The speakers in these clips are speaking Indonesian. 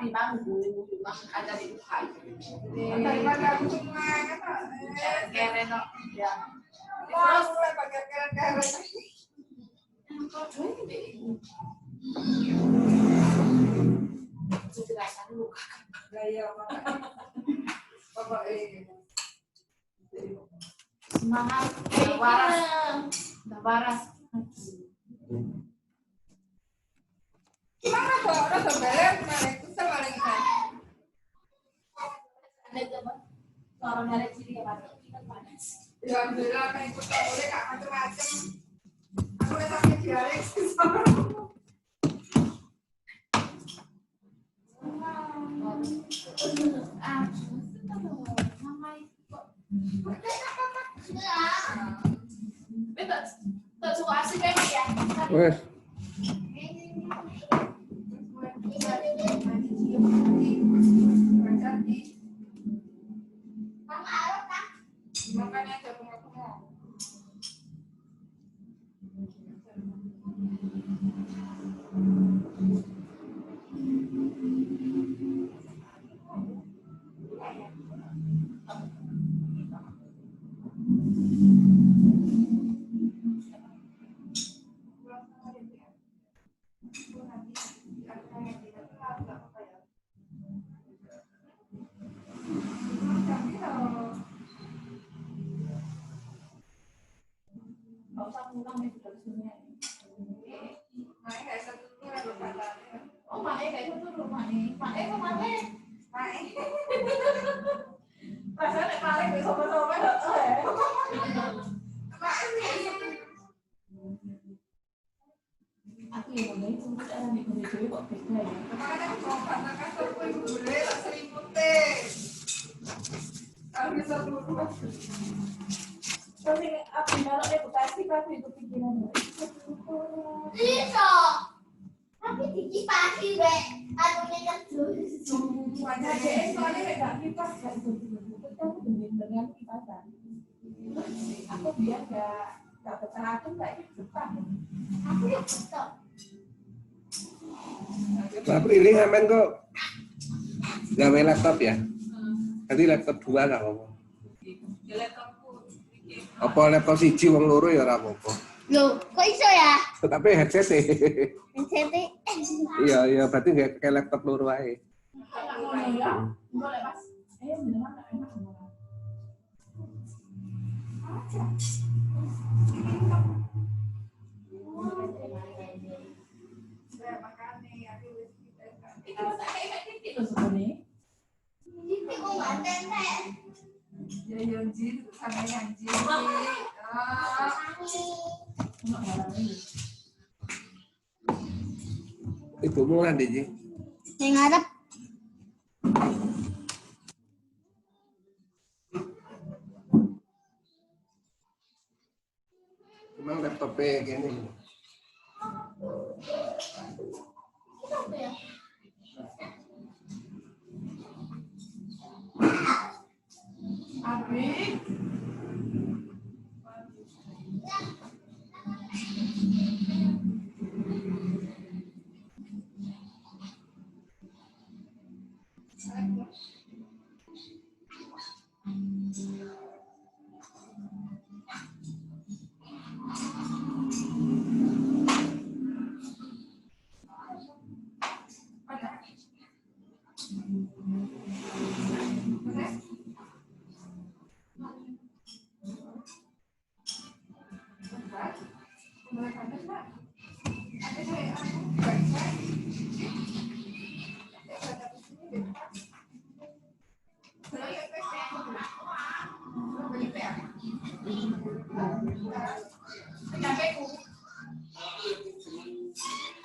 di bangku, ada di Dubai. Daripada aku semua kan. Keren no, ya. Terus mulai pakai keren. Jelaskan dulu. Gaya Bapak Semangat, waras. Gimana kok? Rasa belem, itu sama lagi kan? Ada coba. Orang dari sini ya Pak. Panas. Ya alhamdulillah kan ikut boleh kak macam-macam. Aku udah sampai diare sama. Tak suka asik kayak ya. Wes. Makanya ada bunga-bunga. Tapi dikipasi be, aku nekat terus. Aku biar nggak berteracun kayak gitu kan. Aku ya betul. Pak Prilly sampean kok gawe laptop ya? Tadi laptop 2 enggak apa-apa. Apa laptop siji wong loro ya ora apa-apa. Loh, kok iso ya? Tapi headset e. Headset. Iya, berarti nggak kayak laptop loro wae. Boleh Mas. Beneran enak. Ibumu kan Ji? Yang ngarep. Emang laptopnya gini. Abi.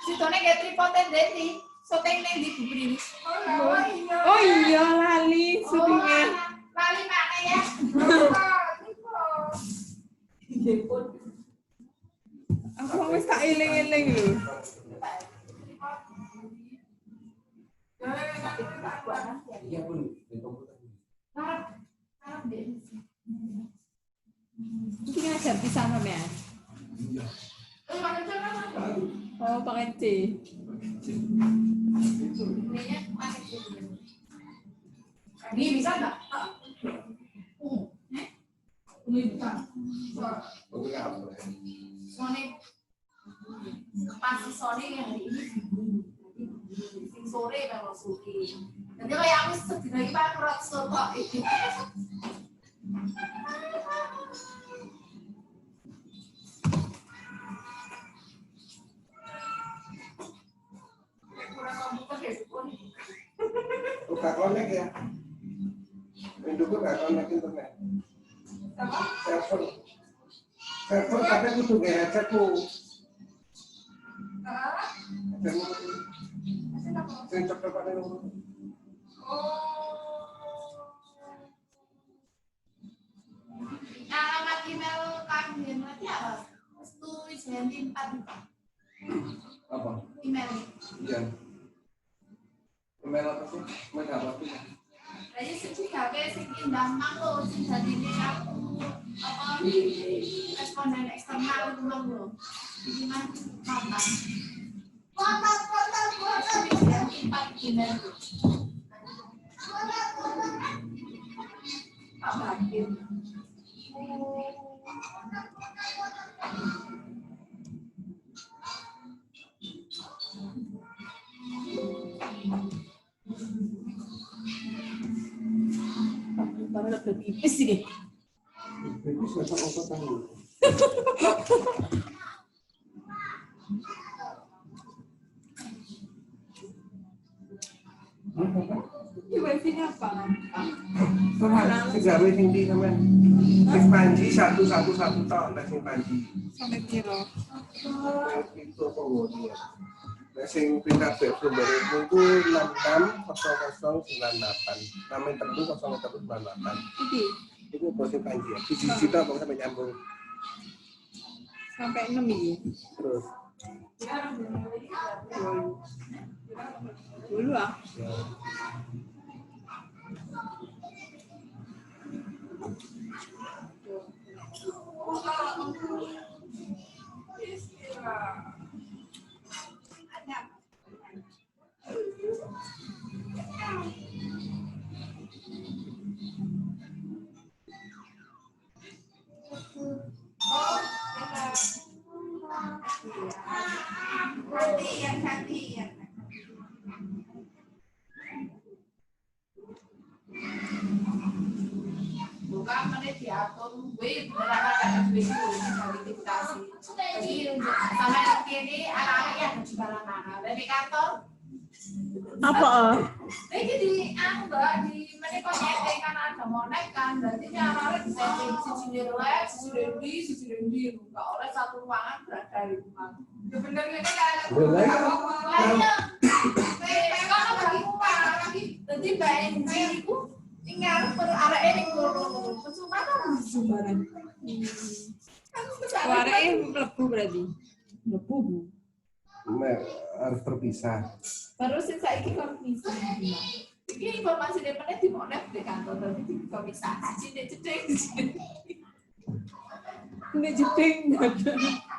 Situne kayak tripoden deh sih. Syuting ning di Bubri. Oh iya lali syutingnya. Lali mana ya? Aku wis tak eling-eling lho. Iya pun. Iki ngajar pisan ya. Oh, pakai C. Ini pakai Ini bisa nggak? Ini bisa. Sony pas Sony yang hari ini sing sore kalau suki. Nanti kayak aku sedih lagi pak berat kok ini. Kurang komputer ya pun. Gak connect ya? Indukku gak connect internet. Apa? Server tapi aku tuh kayak headsetmu. Headsetmu sing cepet-cepet ngono. Alamat email kami nanti apa? Restu Jenti 4 Apa? email. Iya. Email apa sih? Email apa sih? Jadi sejak sing indah mangko sing dadine aku apa responden eksternal itu mangko. Iki mah mantan. Jenti 4 email. Pak Bakin. Baru lebih tipis sih. Itu siapa apa tahu? Wifi-nya apa? Sama tiga meeting di sama. Sing Panji satu tahun nek sing Panji. Sampai kira. Itu kemudian. Nek sing tingkat web sumber itu 660098. Namanya tentu 0198. Iki Itu posisi Panji ya. Di kita apa sampai nyambung. sampai 6 ini. Terus Dulu ah. ya. Gantian. Bukan menit diatur, gue beneran itu dari dikutasi. Jadi sampai nanti ini anak-anak yang di mana dari kantor. Apa? Jadi mbak di menit konyet kan ada monek kan, berarti ini anak-anak bisa sisi relax, sisi rendi, nggak oleh satu ruangan berada di rumah. Sebenarnya kan Boleh. jadi BNJ itu tinggal per area ini kesempatan Sumbaran. Suaranya melebu berarti. Melebu. Harus terpisah. baru sih saya kan bisa ini informasi dari mana di mana di kantor tapi tidak bisa jadi cedek Ini jeding nggak ada.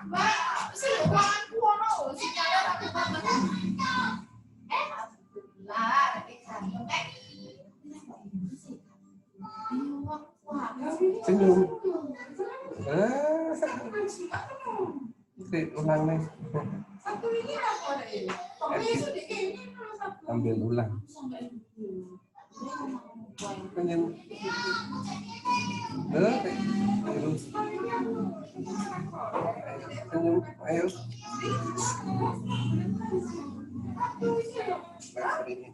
mbak sih ruangan kuono sinyalnya aku banget alhamdulillah di kantor Senyum. Ulang nih. satu ini apa deh? Besok di ini satu. Ambil ulang. Senyum. Ayo. Senyum. Ayo. Ini.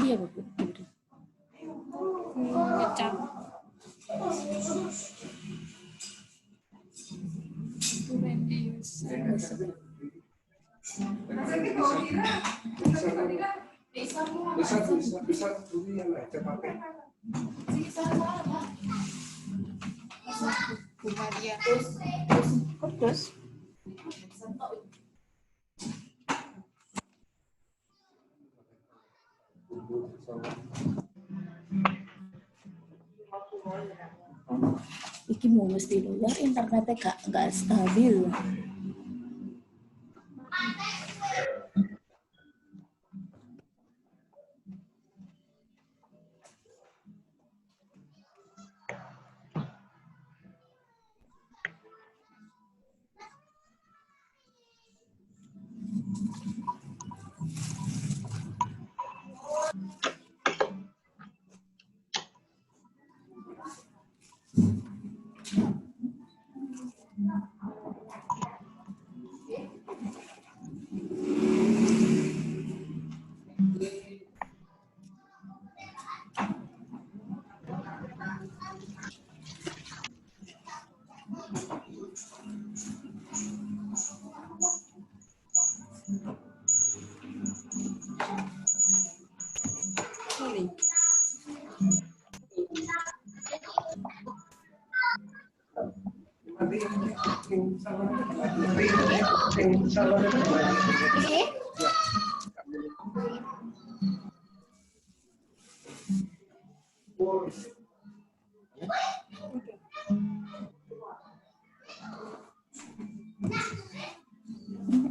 Iya bagus. Kecap. Bisa dulu yang aja pakai. Bukan dia. Kudus. Iki mau mesti luar internetnya gak stabil.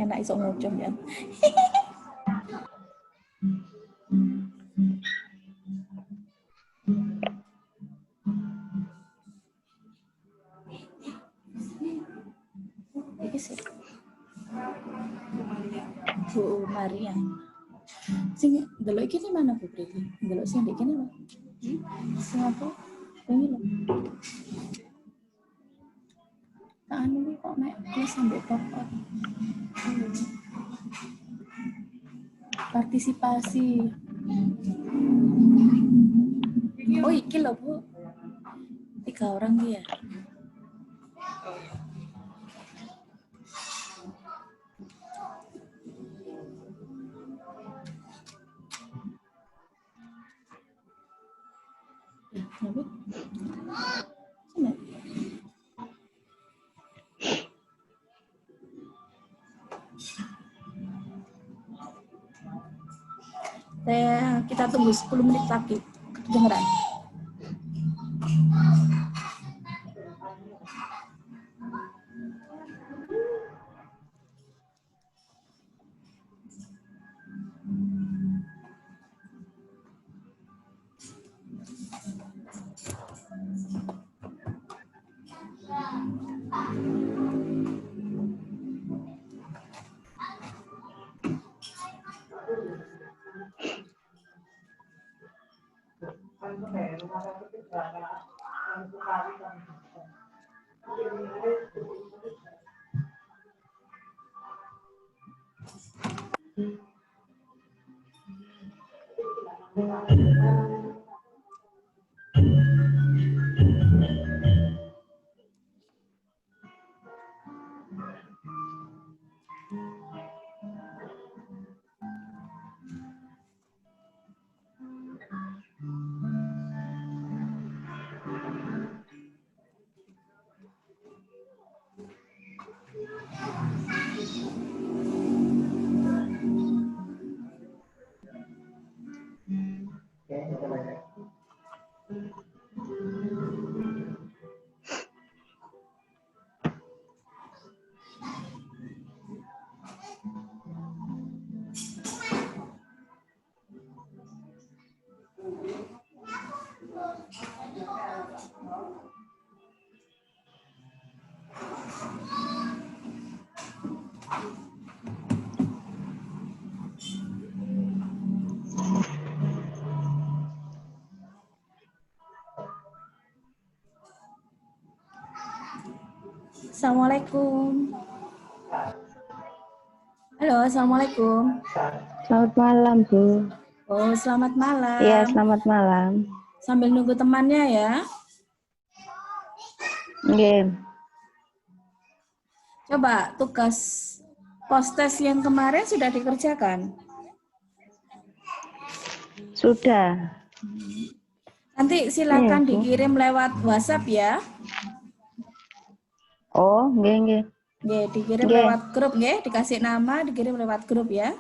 Enak iso ngucap ya. Iki sih. Bu Maria. Sing delok iki mana Bu Priti? Delok sing ndek kene lho. Sing apa? Ini lho. Tak anu iki kok mek wis sampe pokok. Partisipasi. Oh iki lho Bu. 3 orang dia. Ya, kenapa? Sini. Kita tunggu 10 menit lagi. Kedengeran. Assalamualaikum. Halo, assalamualaikum. Selamat malam, Bu. Oh, selamat malam. Iya, selamat malam. Sambil nunggu temannya ya. Oke. Coba tugas post-test yang kemarin sudah dikerjakan? Sudah. Nanti silakan Iya, Bu. dikirim lewat WhatsApp ya. Oh, nggih. Nggih, dikirim Nggih. lewat grup nggih, dikasih nama, dikirim lewat grup ya.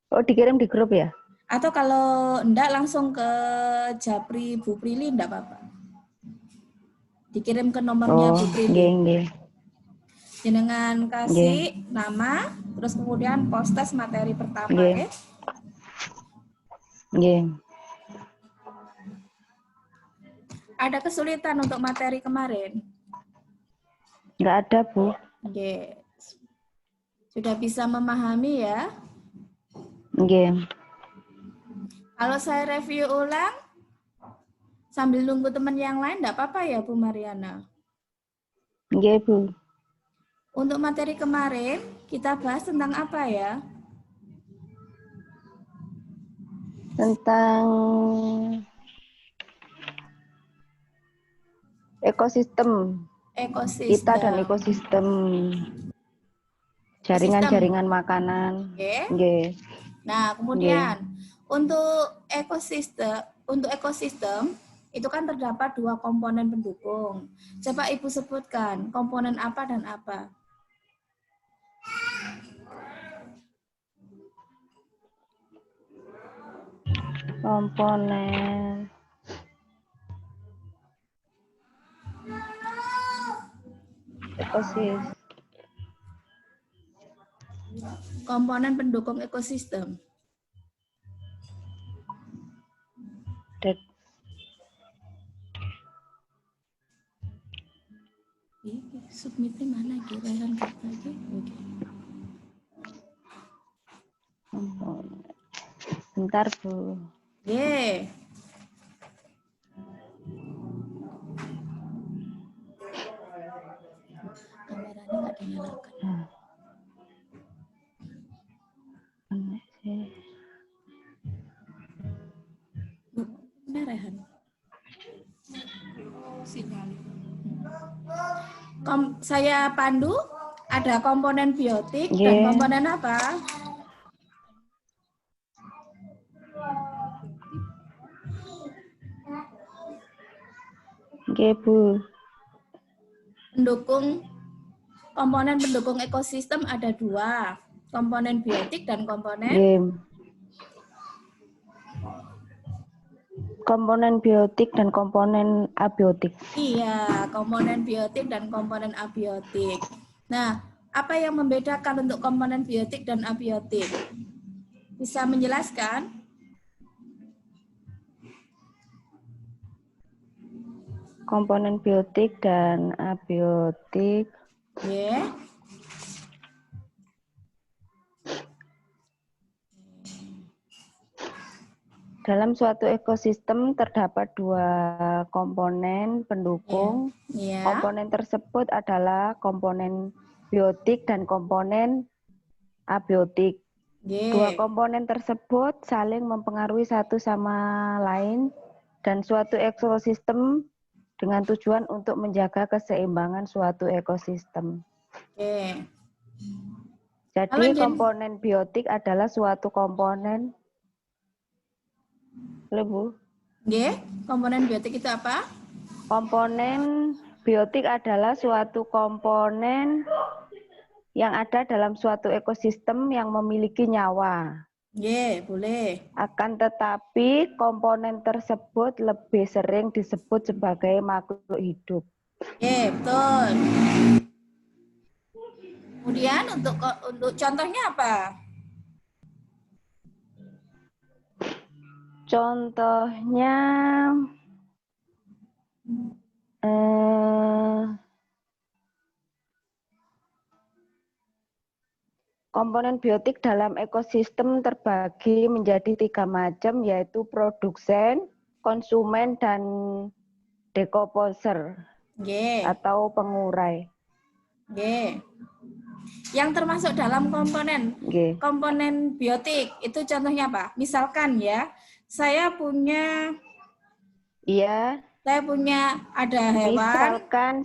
Oh, dikirim di grup ya? Atau kalau enggak langsung ke Japri Bu Prilly enggak apa-apa. Dikirim ke nomornya Oh, Bu Prilly. nggih nggih. Jenengan kasih nama, terus kemudian postes materi pertama, Nggih. ya. Nggih. Ada kesulitan untuk materi kemarin? Enggak ada, Bu. Oke. Sudah bisa memahami ya? Nggih. Kalau saya review ulang, sambil nunggu teman yang lain, enggak apa-apa ya Bu Mariana? Nggih, Bu. Untuk materi kemarin, kita bahas tentang apa ya? Tentang ekosistem. Kita dan ekosistem. Jaringan-jaringan makanan. Oke. Nggih. Nah, kemudian untuk ekosistem itu kan terdapat 2 komponen pendukung. Coba Ibu sebutkan komponen apa dan apa? Komponen ekosistem. Komponen pendukung ekosistem. Submitnya mana lagi? Rehan kata aja. Oke. Bentar, Bu. Ye. Kameranya nggak dinyalakan. Mana Rehan? Saya pandu, ada komponen biotik dan komponen apa? Nggih, Bu. Komponen pendukung ekosistem ada 2, komponen biotik dan komponen komponen biotik dan komponen abiotik. Iya, komponen biotik dan komponen abiotik. Nah, apa yang membedakan untuk komponen biotik dan abiotik? Bisa menjelaskan? Komponen biotik dan abiotik. Yeah. Dalam suatu ekosistem terdapat 2 komponen pendukung. Komponen tersebut adalah komponen biotik dan komponen abiotik. 2 komponen tersebut saling mempengaruhi satu sama lain dan suatu ekosistem dengan tujuan untuk menjaga keseimbangan suatu ekosistem. Jadi komponen biotik adalah suatu komponen. Bu. Komponen biotik itu apa? Komponen biotik adalah suatu komponen yang ada dalam suatu ekosistem yang memiliki nyawa. Boleh. Akan tetapi komponen tersebut lebih sering disebut sebagai makhluk hidup. Betul. Kemudian untuk contohnya apa? Contohnya komponen biotik dalam ekosistem terbagi menjadi 3 macam, yaitu produsen, konsumen, dan dekomposer atau pengurai. Yang termasuk dalam komponen biotik itu contohnya apa? Misalkan ya, saya punya ada hewan. Misalkan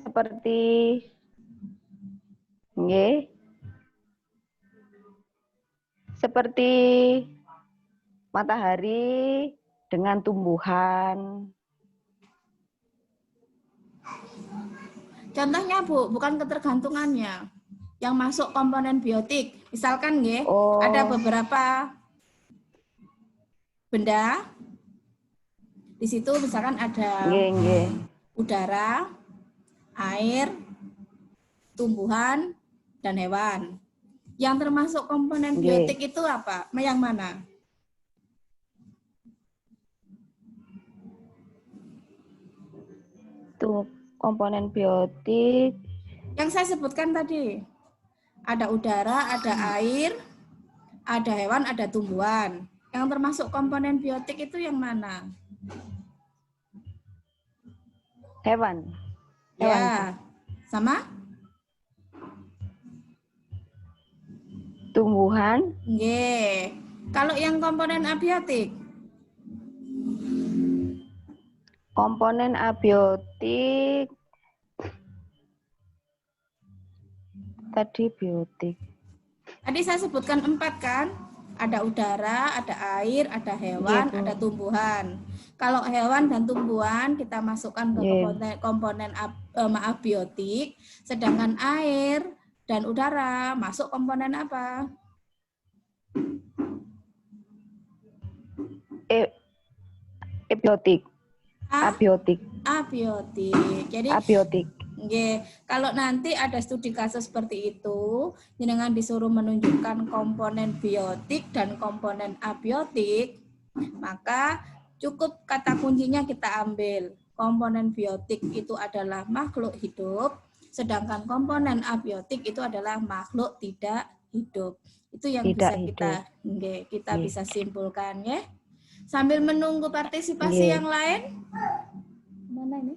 seperti matahari dengan tumbuhan. Contohnya Bu, bukan ketergantungannya. Yang masuk komponen biotik. Misalkan ada beberapa benda. Di situ misalkan ada udara, air, tumbuhan, dan hewan. Yang termasuk komponen biotik itu apa? Yang mana? Itu komponen biotik. Yang saya sebutkan tadi. Ada udara, ada air, ada hewan, ada tumbuhan. Yang termasuk komponen biotik itu yang mana? Hewan. Ya, sama? Tumbuhan. Nggih. Kalau yang komponen abiotik? Komponen abiotik. Tadi biotik. Tadi saya sebutkan 4 kan? Ada udara, ada air, ada hewan, Iya, Bu. ada tumbuhan. Kalau hewan dan tumbuhan kita masukkan ke komponen abiotik, sedangkan air dan udara masuk komponen apa? Abiotik. Abiotik. Abiotik. Jadi Abiotik. nggih, kalau nanti ada studi kasus seperti itu, jenengan disuruh menunjukkan komponen biotik dan komponen abiotik, maka cukup kata kuncinya kita ambil. Komponen biotik itu adalah makhluk hidup, sedangkan komponen abiotik itu adalah makhluk tidak hidup. Itu yang Tidak bisa hidup. kita bisa simpulkan ya. Sambil menunggu partisipasi yang lain. Mana ini?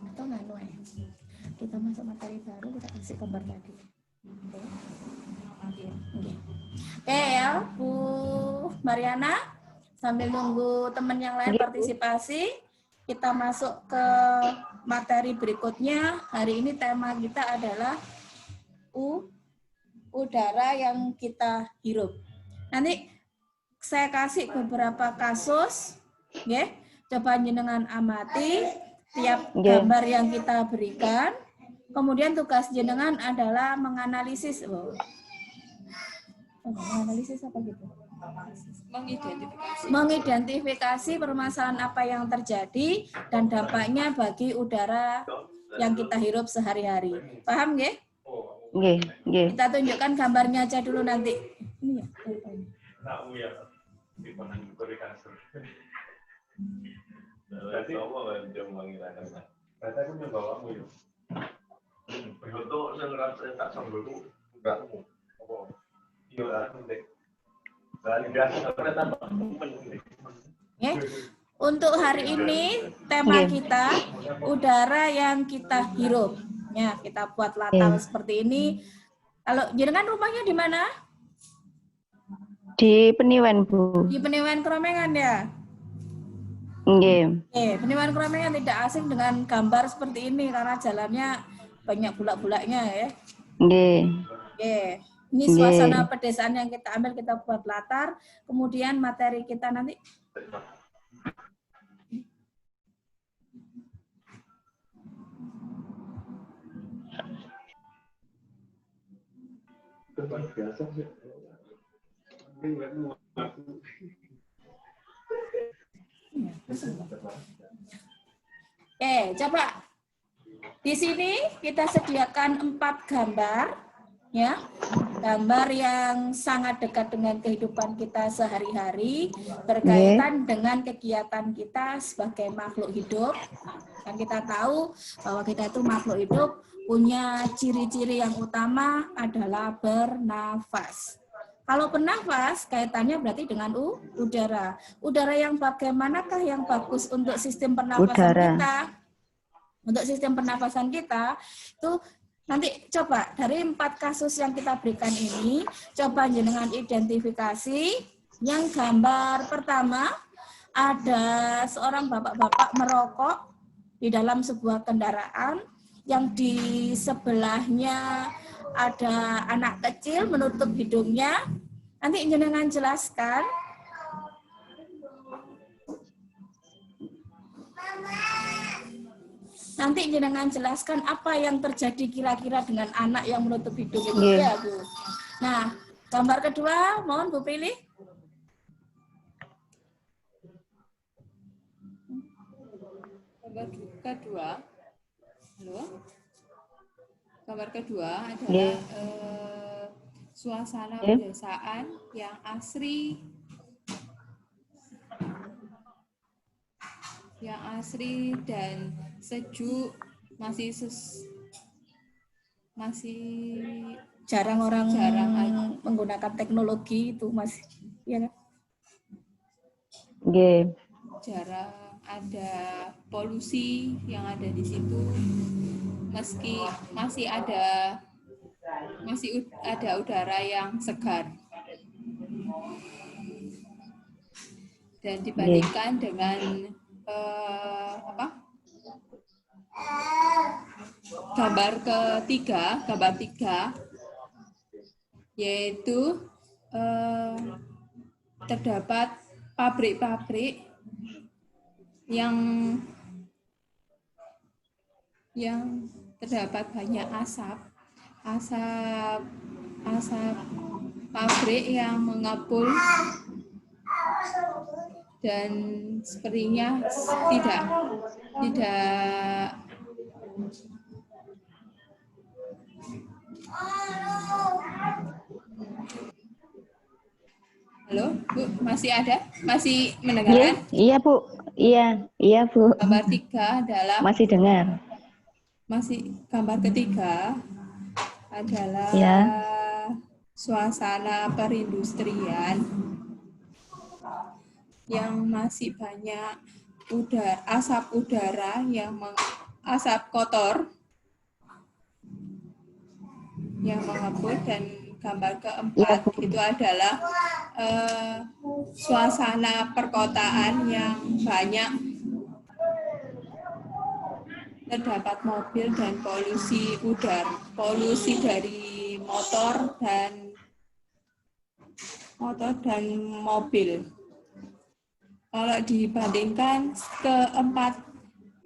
Atau nganu ya? Kita masuk materi baru, kita kasih gambar tadi. Oke ya, Bu Mariana. Sambil nunggu teman yang lain partisipasi, kita masuk ke materi berikutnya. Hari ini tema kita adalah udara yang kita hirup. Nanti saya kasih beberapa kasus, ya. Coba jenengan amati tiap gambar yang kita berikan. Kemudian tugas jenengan adalah menganalisis. Menganalisis apa gitu? Mengidentifikasi permasalahan apa yang terjadi dan dampaknya bagi udara yang kita hirup sehari-hari. Paham nggih? Nggih. Kita tunjukkan gambarnya aja dulu nanti. Ini ya. Untuk hari ini tema kita udara yang kita hirup. Ya, kita buat latar seperti ini. Kalau jenengan rumahnya di mana? Di Peniwen, Bu. Di Peniwen Kromengan ya? Nggih. Peniwen Kromengan tidak asing dengan gambar seperti ini karena jalannya banyak bulak-bulaknya ya. Nggih. Ini suasana pedesaan yang kita ambil, kita buat latar. Kemudian materi kita nanti. Coba di sini kita sediakan 4 gambar, ya, gambar yang sangat dekat dengan kehidupan kita sehari-hari, berkaitan dengan kegiatan kita sebagai makhluk hidup. Dan kita tahu bahwa kita itu makhluk hidup punya ciri-ciri yang utama adalah bernafas. Kalau bernafas, kaitannya berarti dengan udara. Udara yang bagaimanakah yang bagus untuk sistem pernafasan kita? Untuk sistem pernafasan kita, itu nanti coba dari 4 kasus yang kita berikan ini, coba jenengan identifikasi. Yang gambar pertama, ada seorang bapak-bapak merokok di dalam sebuah kendaraan, yang di sebelahnya ada anak kecil menutup hidungnya. Nanti jenengan jelaskan. nanti jenengan jelaskan apa yang terjadi kira-kira dengan anak yang menutup hidung itu ya Bu. Nah, gambar kedua, mohon Bu Prilly. Gambar kedua, halo. Gambar kedua adalah suasana pedesaan yang asri, dan sejuk, masih jarang orang menggunakan teknologi itu masih, ya kan? Jarang ada polusi yang ada di situ, meski masih ada udara yang segar. Dan dibandingkan dengan gambar tiga, yaitu terdapat pabrik-pabrik yang terdapat banyak asap pabrik yang mengepul, dan sepertinya tidak Halo, Bu, masih ada? Masih mendengar? Iya, Bu. Iya, Bu. Gambar 3 adalah Masih dengar. Gambar ketiga adalah suasana perindustrian yang masih banyak asap udara asap kotor yang mengepul. Dan gambar keempat itu adalah suasana perkotaan yang banyak terdapat mobil dan polusi udara, polusi dari motor dan mobil. Kalau dibandingkan keempat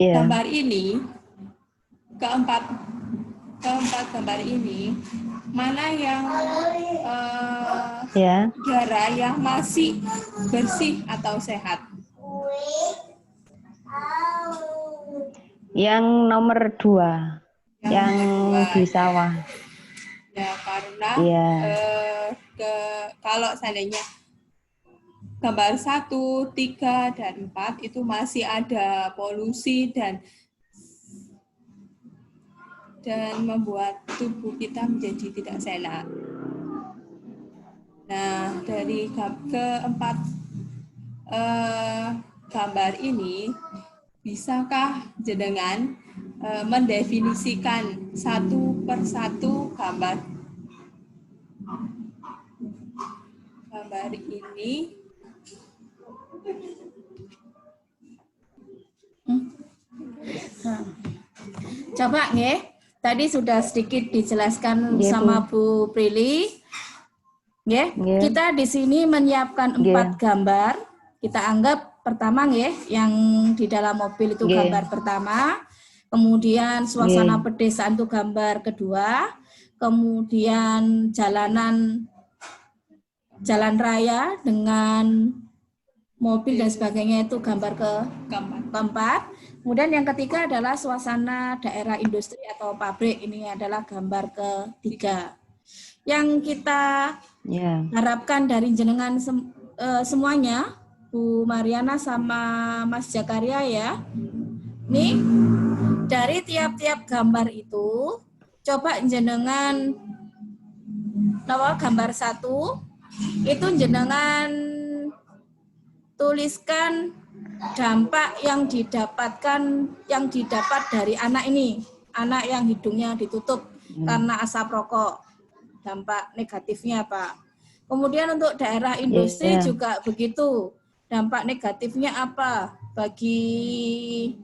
gambar ini, mana yang udara yang masih bersih atau sehat? Yang nomor 2, yang di sawah. Ya, karena kalau seandainya gambar 1, 3, dan 4 itu masih ada polusi dan membuat tubuh kita menjadi tidak sehat. Nah, dari keempat gambar ini, bisakah jenengan mendefinisikan satu persatu gambar ini? Coba nggih, tadi sudah sedikit dijelaskan sama Bu Prilly. Kita di sini menyiapkan 4 gambar. Kita anggap pertama yang di dalam mobil itu gambar pertama, kemudian suasana pedesaan itu gambar kedua, kemudian jalan raya dengan mobil dan sebagainya itu gambar keempat. Kemudian yang ketiga adalah suasana daerah industri atau pabrik, ini adalah gambar ketiga. Yang kita harapkan dari jenengan semuanya, Bu Mariana sama Mas Jakaria ya. Nih, dari tiap-tiap gambar itu, coba jenengan gambar 1, itu jenengan tuliskan dampak yang didapat dari anak ini, anak yang hidungnya ditutup karena asap rokok. Dampak negatifnya apa? Kemudian untuk daerah industri juga begitu. Dampak negatifnya apa bagi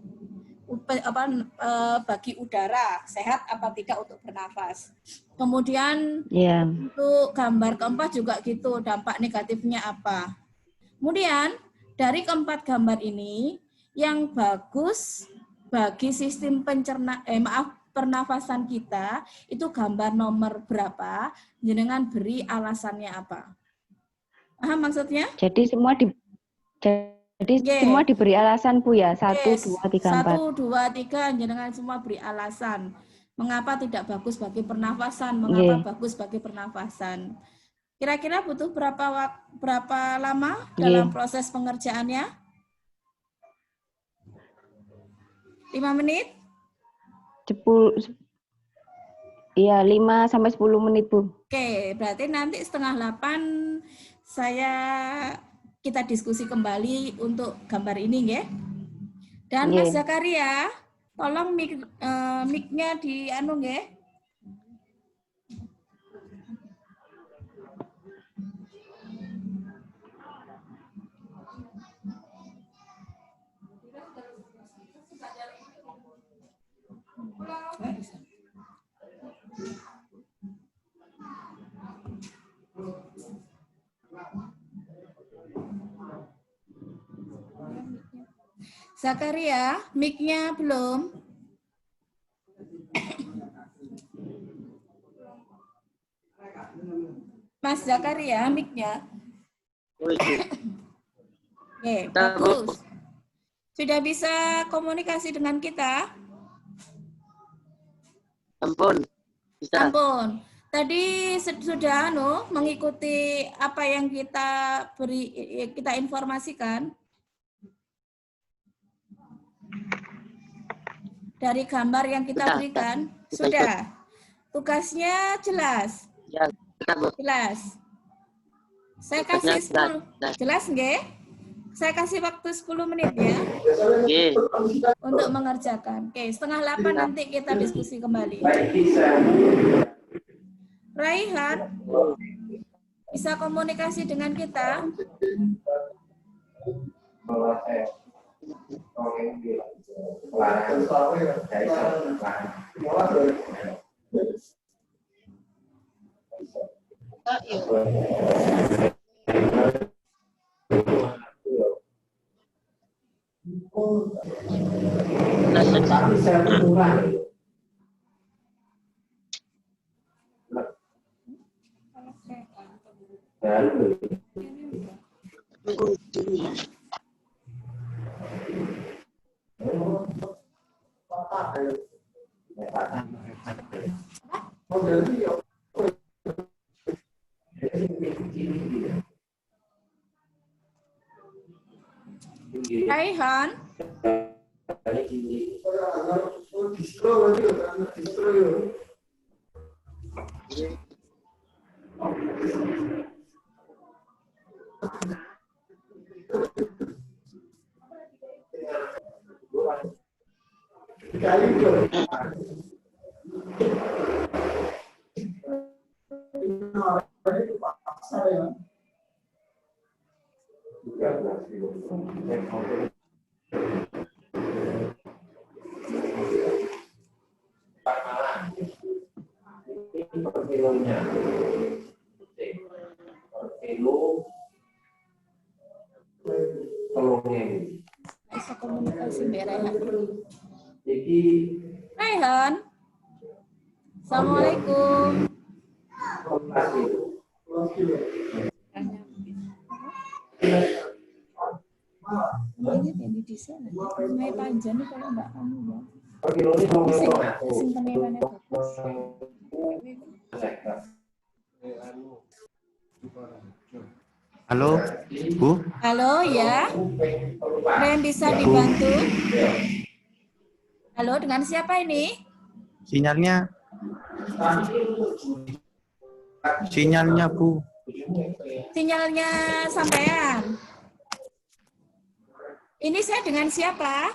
udara, sehat apa tidak untuk bernafas. Kemudian untuk gambar keempat juga gitu, dampak negatifnya apa. Kemudian dari keempat gambar ini yang bagus bagi sistem pernafasan kita itu gambar nomor berapa, jenengan beri alasannya apa. Paham maksudnya? Jadi semua semua diberi alasan Bu ya. 1, 2, 3, 4. 1, 2, 3 jenengan semua beri alasan. Mengapa tidak bagus bagi pernafasan? Mengapa bagus bagi pernafasan? Kira-kira butuh berapa lama dalam proses pengerjaannya? 5 menit? 5 sampai 10 menit Bu. Oke, berarti nanti 7:30 kita diskusi kembali untuk gambar ini ya. Dan Mas Zakaria, tolong mic-nya di anu ya. Zakaria, mic-nya belum. Mas Zakaria, mic-nya. Oke, bagus. Sudah bisa komunikasi dengan kita? Ampun. Bisa. Ampun. Tadi sudah mengikuti apa yang kita informasikan? Dari gambar yang kita berikan, sudah. Tugasnya jelas. Ya, jelas. Saya kasih 10. Jelas nggih? Saya kasih waktu 10 menit ya. Untuk mengerjakan. Oke, 7:30 nanti kita diskusi kembali. Raihan, bisa komunikasi dengan kita? Raihan, bisa komunikasi Mbak Raihan. Raihan, Assalamualaikum. Ini yang di sana. Mai panjang nih kalau enggak kamu ya. Sing penerangannya bagus. Halo, Bu. Halo ya. Ada yang bisa dibantu? Halo, dengan siapa ini? Sinyalnya, Bu. Sinyalnya sampean. Ini saya dengan siapa?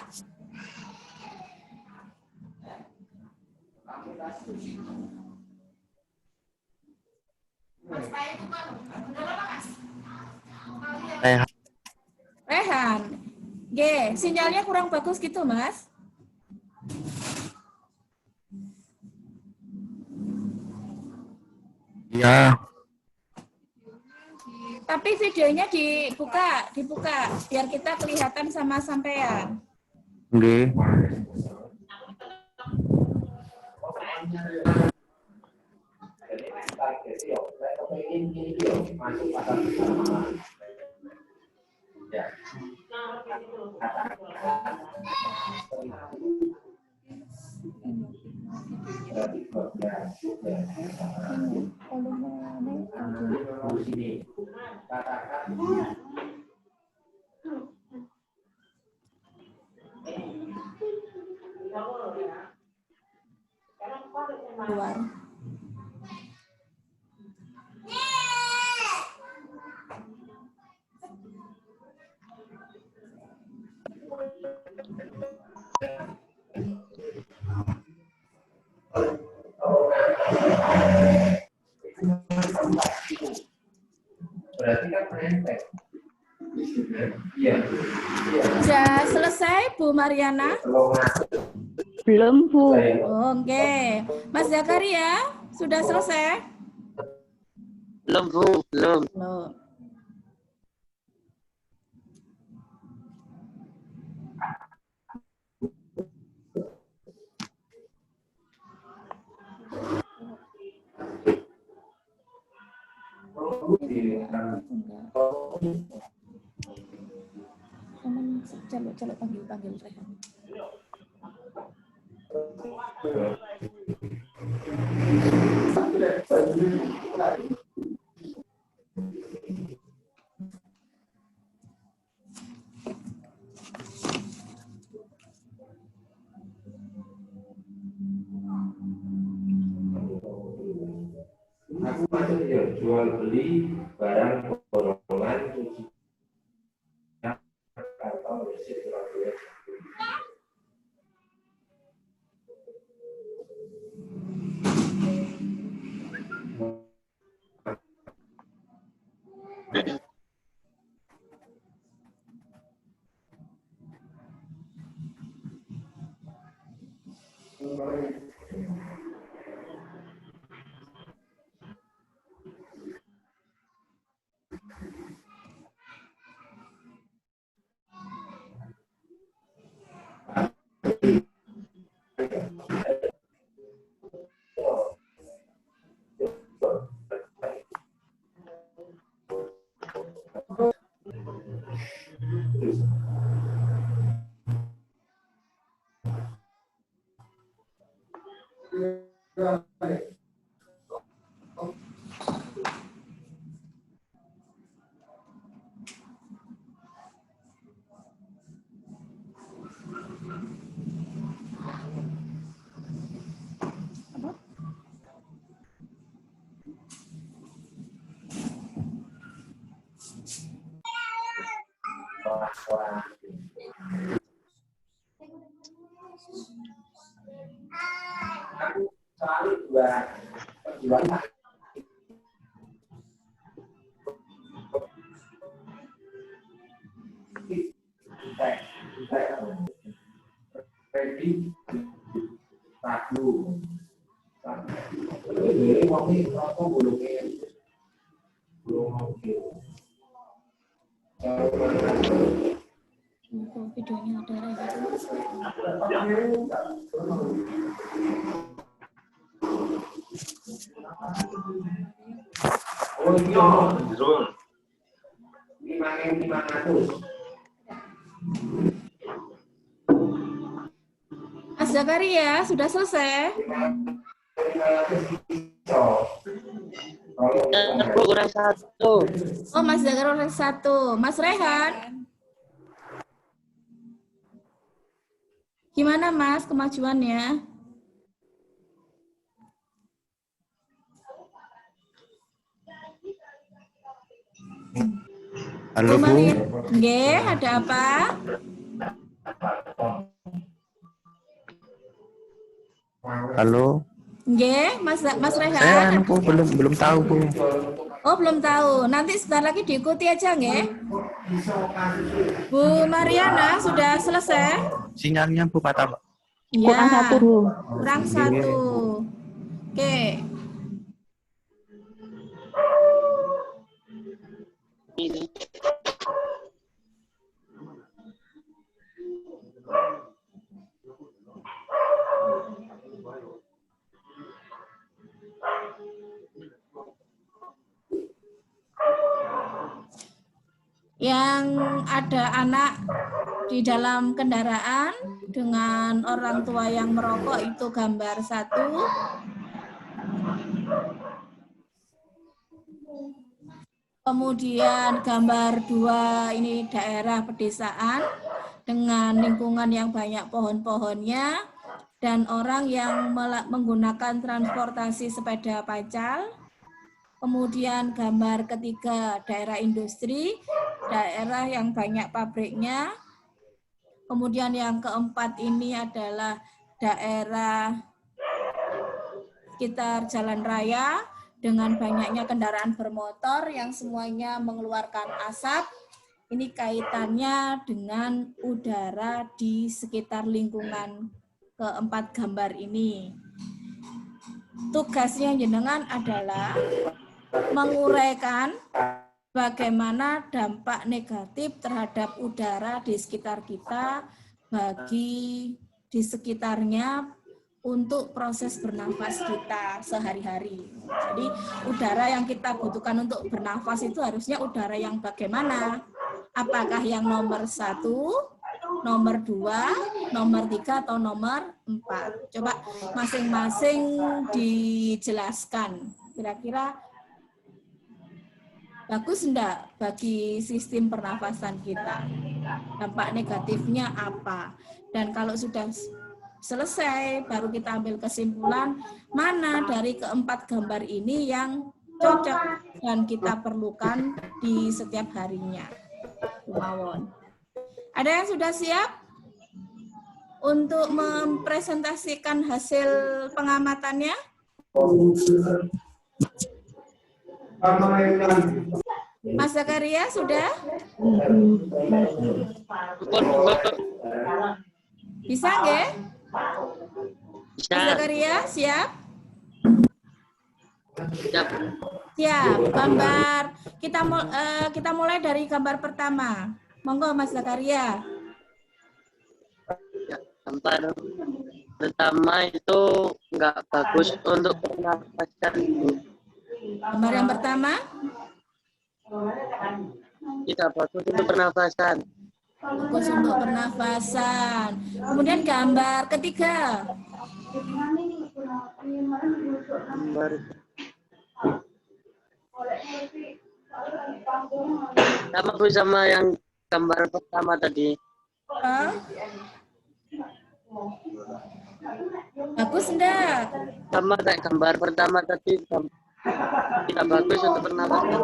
Rehan. G, sinyalnya kurang bagus gitu, Mas. Ya. Tapi videonya dibuka biar kita kelihatan sama sampean. Nggih. Luar. Sudah selesai Bu Mariana? Belum, Bu. Oke. Mas Zakaria, sudah selesai? Belum, Bu. Belum. Belum. Celuk panggil Rehan. Aku masuk ya jual beli barang borongan cuci atau bersih Surabaya. Aku selalu jual ready tahu ini mau nih apa bolongnya belum Videonya ada oh iya Zul 5.500 Mas Zakaria, sudah selesai? Kurang satu. Oh, Mas Zakaria kurang satu. Mas Rehan, gimana Mas kemajuannya? Halo Bu. Nggih, ada apa? Halo. Nggih, Mas Saya Rehan. Bu, belum tahu Bu. Oh, belum tahu. Nanti sebentar lagi diikuti aja, nggih. Bu Mariana sudah selesai? Sinyalnya Bu patah Pak. Ya. Kurang satu, Bu. Kurang satu. Oke. Yang ada anak di dalam kendaraan dengan orang tua yang merokok itu gambar 1. Kemudian gambar 2 ini daerah pedesaan dengan lingkungan yang banyak pohon-pohonnya dan orang yang menggunakan transportasi sepeda pacal. Kemudian gambar ketiga daerah industri, daerah yang banyak pabriknya. Kemudian yang keempat ini adalah daerah sekitar jalan raya dengan banyaknya kendaraan bermotor yang semuanya mengeluarkan asap. Ini kaitannya dengan udara di sekitar lingkungan keempat gambar ini. Tugasnya jenengan adalah menguraikan bagaimana dampak negatif terhadap udara di sekitar kita bagi di sekitarnya untuk proses bernafas kita sehari-hari. Jadi udara yang kita butuhkan untuk bernafas itu harusnya udara yang bagaimana? Apakah yang nomor 1, nomor 2, nomor 3, atau nomor 4? Coba masing-masing dijelaskan. Kira-kira bagus enggak bagi sistem pernafasan kita? Dampak negatifnya apa? Dan kalau sudah selesai, baru kita ambil kesimpulan mana dari keempat gambar ini yang cocok dan kita perlukan di setiap harinya. Mawon. Ada yang sudah siap untuk mempresentasikan hasil pengamatannya? Mas Zakaria sudah? Bisa nggak? Mas Zakaria siap? Siap. Siap. Gambar kita mulai dari gambar pertama. Monggo Mas Zakaria. Gambar pertama itu nggak bagus untuk pernafasan. Gambar yang pertama? Tidak bagus untuk pernafasan. Bagus untuk pernafasan. Kemudian gambar ketiga. Gambar sama Bu sama yang gambar pertama tadi. Bagus enggak? Sama kayak gambar pertama tadi, tidak bagus untuk pernafasan.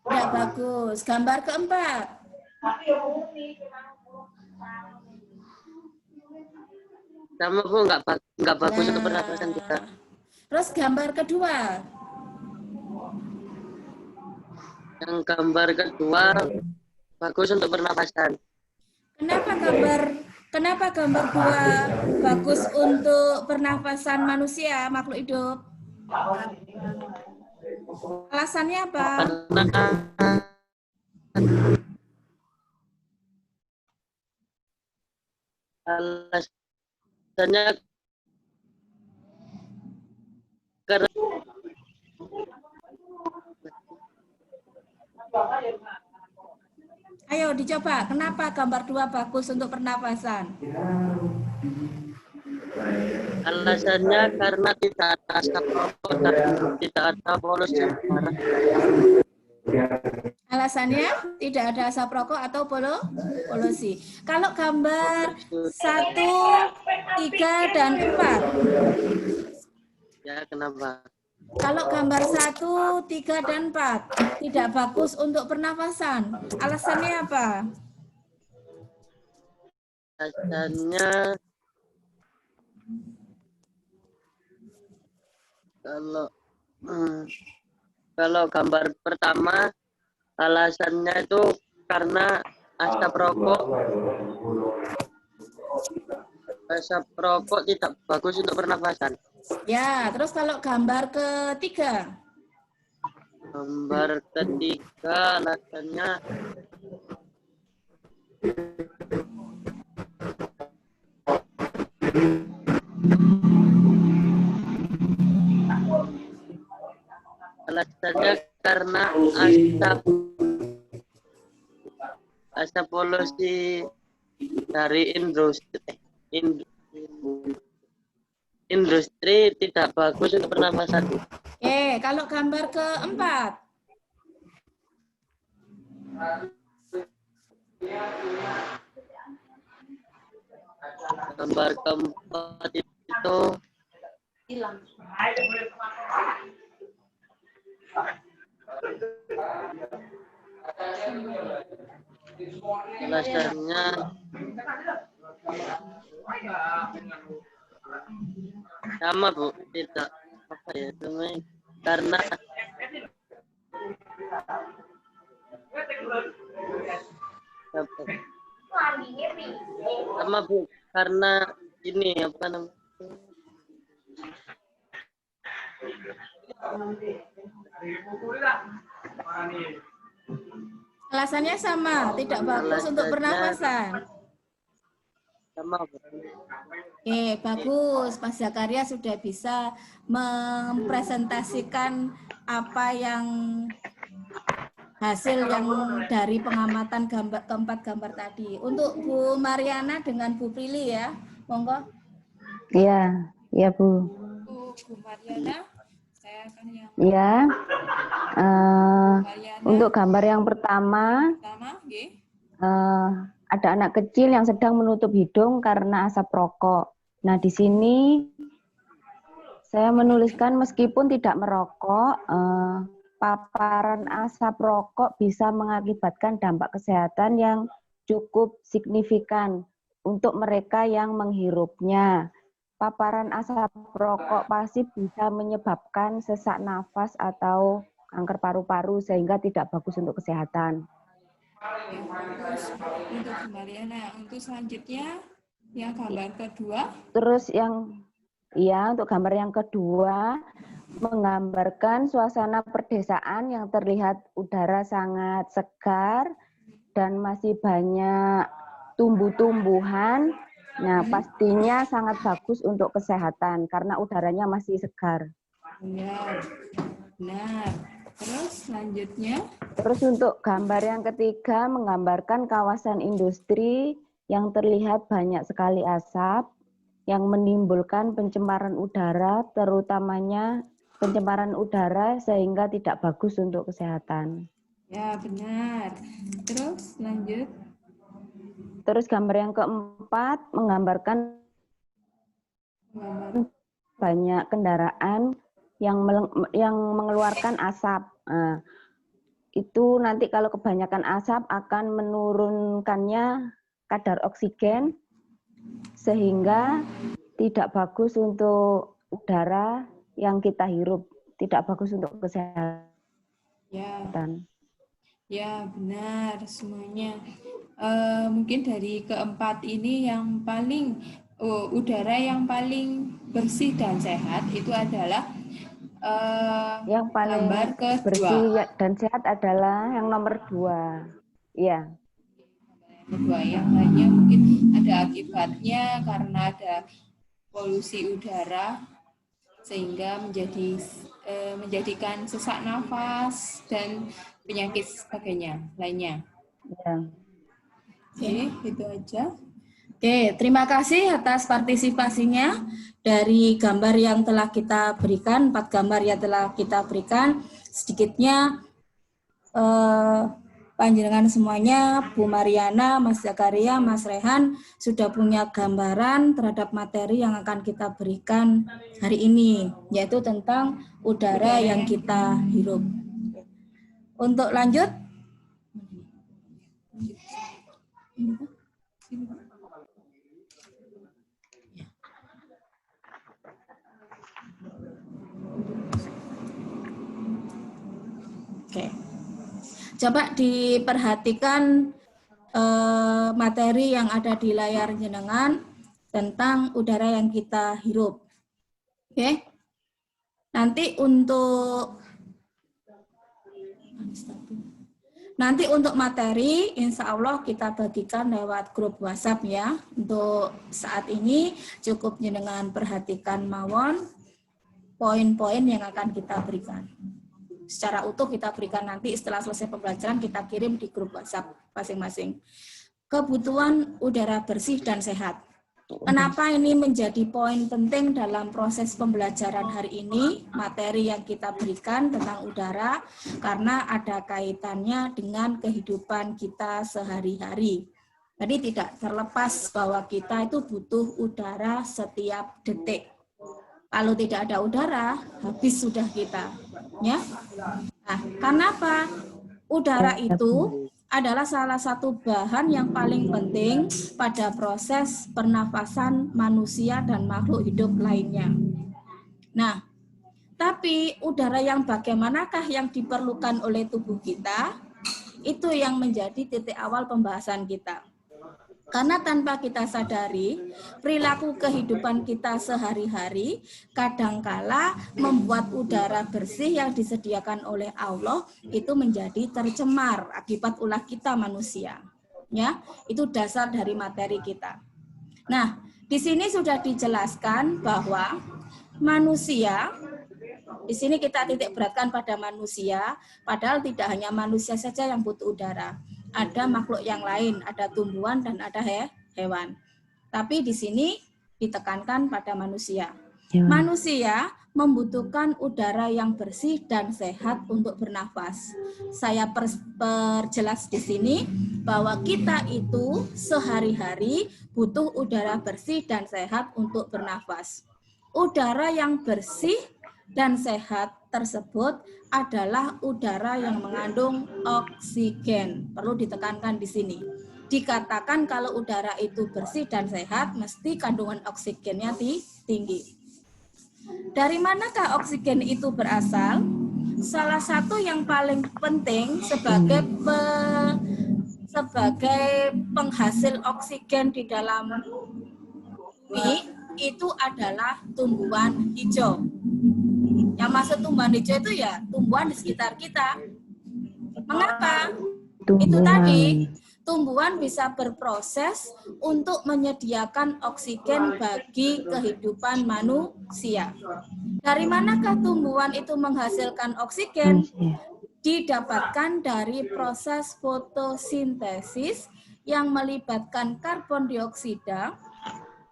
Tidak bagus. Gambar keempat. Sama Bu, nggak bagus untuk pernafasan kita. Terus gambar kedua. Yang gambar kedua bagus untuk pernafasan. Kenapa gambar 2 bagus untuk pernafasan manusia, makhluk hidup? Alasannya apa? Alasannya karena Ayo dicoba, kenapa gambar 2 bagus untuk pernapasan? alasannya karena tidak ada asap rokok dan tidak ada polusi udara. Alasannya tidak ada asap rokok atau polusi. Kalau gambar 1, 3, dan 4. Ya, kenapa? Kalau gambar 1, 3, dan 4 tidak bagus untuk pernafasan. Alasannya apa? Alasannya kalau gambar pertama alasannya itu karena asap rokok tidak bagus untuk pernafasan. Ya, terus kalau gambar ketiga? Gambar ketiga alasannya Alasannya karena asap polusi dari industri tidak bagus untuk pernapasan. Kalau gambar keempat. Gambar keempat itu hilang. alasannya sama Bu, tidak apa ya namanya, karena sama Bu, karena ini apa namanya, Alasannya sama, tidak bagus untuk pernapasan. sama Bu. Bagus. Mas Zakaria sudah bisa mempresentasikan apa yang hasil yang dari pengamatan keempat gambar tadi. Untuk Bu Mariana dengan Bu Prilly ya, monggo. Iya, iya Bu. Bu Mariana, saya akan yang Iya. Mariana. Untuk gambar yang pertama, ada anak kecil yang sedang menutup hidung karena asap rokok. Nah, di sini saya menuliskan meskipun tidak merokok, paparan asap rokok bisa mengakibatkan dampak kesehatan yang cukup signifikan untuk mereka yang menghirupnya. Paparan asap rokok pasif bisa menyebabkan sesak nafas atau kanker paru-paru sehingga tidak bagus untuk kesehatan. Untuk Mariana, untuk selanjutnya yang gambar kedua. Terus untuk gambar yang kedua menggambarkan suasana perdesaan yang terlihat udara sangat segar dan masih banyak tumbuh-tumbuhan. Nah, pastinya sangat bagus untuk kesehatan karena udaranya masih segar. Benar. Terus selanjutnya. Terus untuk gambar yang ketiga menggambarkan kawasan industri yang terlihat banyak sekali asap yang menimbulkan pencemaran udara, terutamanya pencemaran udara sehingga tidak bagus untuk kesehatan. Ya, benar. Terus lanjut. Terus gambar yang keempat menggambarkan banyak kendaraan yang mengeluarkan asap. Nah, itu nanti kalau kebanyakan asap akan menurunkannya kadar oksigen sehingga tidak bagus untuk udara yang kita hirup, tidak bagus untuk kesehatan. Ya, benar semuanya. Mungkin dari keempat ini yang paling udara yang paling bersih dan sehat itu adalah yang paling gambar kedua. Bersih dan sehat adalah yang nomor 2. Iya. Kedua, yang lainnya mungkin ada akibatnya karena ada polusi udara sehingga menjadikan sesak nafas dan penyakit sebagainya lainnya. Ya. Oke, itu aja. Oke, terima kasih atas partisipasinya dari gambar yang telah kita berikan, 4 gambar yang telah kita berikan. Sedikitnya panjenengan semuanya, Bu Mariana, Mas Zakaria, Mas Rehan sudah punya gambaran terhadap materi yang akan kita berikan hari ini, yaitu tentang udara yang kita hirup. Untuk lanjut, oke. Coba diperhatikan materi yang ada di layar jenengan tentang udara yang kita hirup. Oke. Nanti untuk materi, insya Allah kita bagikan lewat grup WhatsApp ya. Untuk saat ini cukup jenengan perhatikan mawon poin-poin yang akan kita berikan. secara utuh kita berikan nanti setelah selesai pembelajaran, kita kirim di grup WhatsApp masing-masing. Kebutuhan udara bersih dan sehat. Kenapa ini menjadi poin penting dalam proses pembelajaran hari ini, materi yang kita berikan tentang udara, karena ada kaitannya dengan kehidupan kita sehari-hari. Jadi tidak terlepas bahwa kita itu butuh udara setiap detik. Kalau tidak ada udara, habis sudah kita. Ya. Nah, kenapa? Udara itu adalah salah satu bahan yang paling penting pada proses pernafasan manusia dan makhluk hidup lainnya. Nah, tapi udara yang bagaimanakah yang diperlukan oleh tubuh kita? Itu yang menjadi titik awal pembahasan kita. Karena tanpa kita sadari, perilaku kehidupan kita sehari-hari kadangkala membuat udara bersih yang disediakan oleh Allah itu menjadi tercemar akibat ulah kita manusia. Ya, itu dasar dari materi kita. Nah, di sini sudah dijelaskan bahwa manusia, di sini kita titik beratkan pada manusia, padahal tidak hanya manusia saja yang butuh udara. Ada makhluk yang lain, ada tumbuhan dan ada hewan. Tapi di sini ditekankan pada manusia. Manusia membutuhkan udara yang bersih dan sehat untuk bernafas. Saya perjelas di sini bahwa kita itu sehari-hari butuh udara bersih dan sehat untuk bernafas. Udara yang bersih dan sehat tersebut adalah udara yang mengandung oksigen. Perlu ditekankan di sini. Dikatakan kalau udara itu bersih dan sehat, mesti kandungan oksigennya tinggi. Dari manakah oksigen itu berasal? Salah satu yang paling penting sebagai penghasil oksigen di dalam bumi itu adalah tumbuhan hijau. Yang maksud tumbuhan hijau itu ya tumbuhan di sekitar kita. Mengapa? Itu tadi, tumbuhan bisa berproses untuk menyediakan oksigen bagi kehidupan manusia. Dari manakah tumbuhan itu menghasilkan oksigen? Didapatkan dari proses fotosintesis yang melibatkan karbon dioksida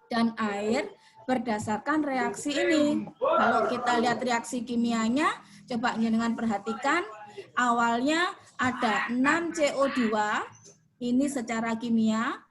dan air berdasarkan reaksi ini. Kalau kita lihat reaksi kimianya, coba dengan perhatikan, awalnya ada 6 CO2, ini secara kimia,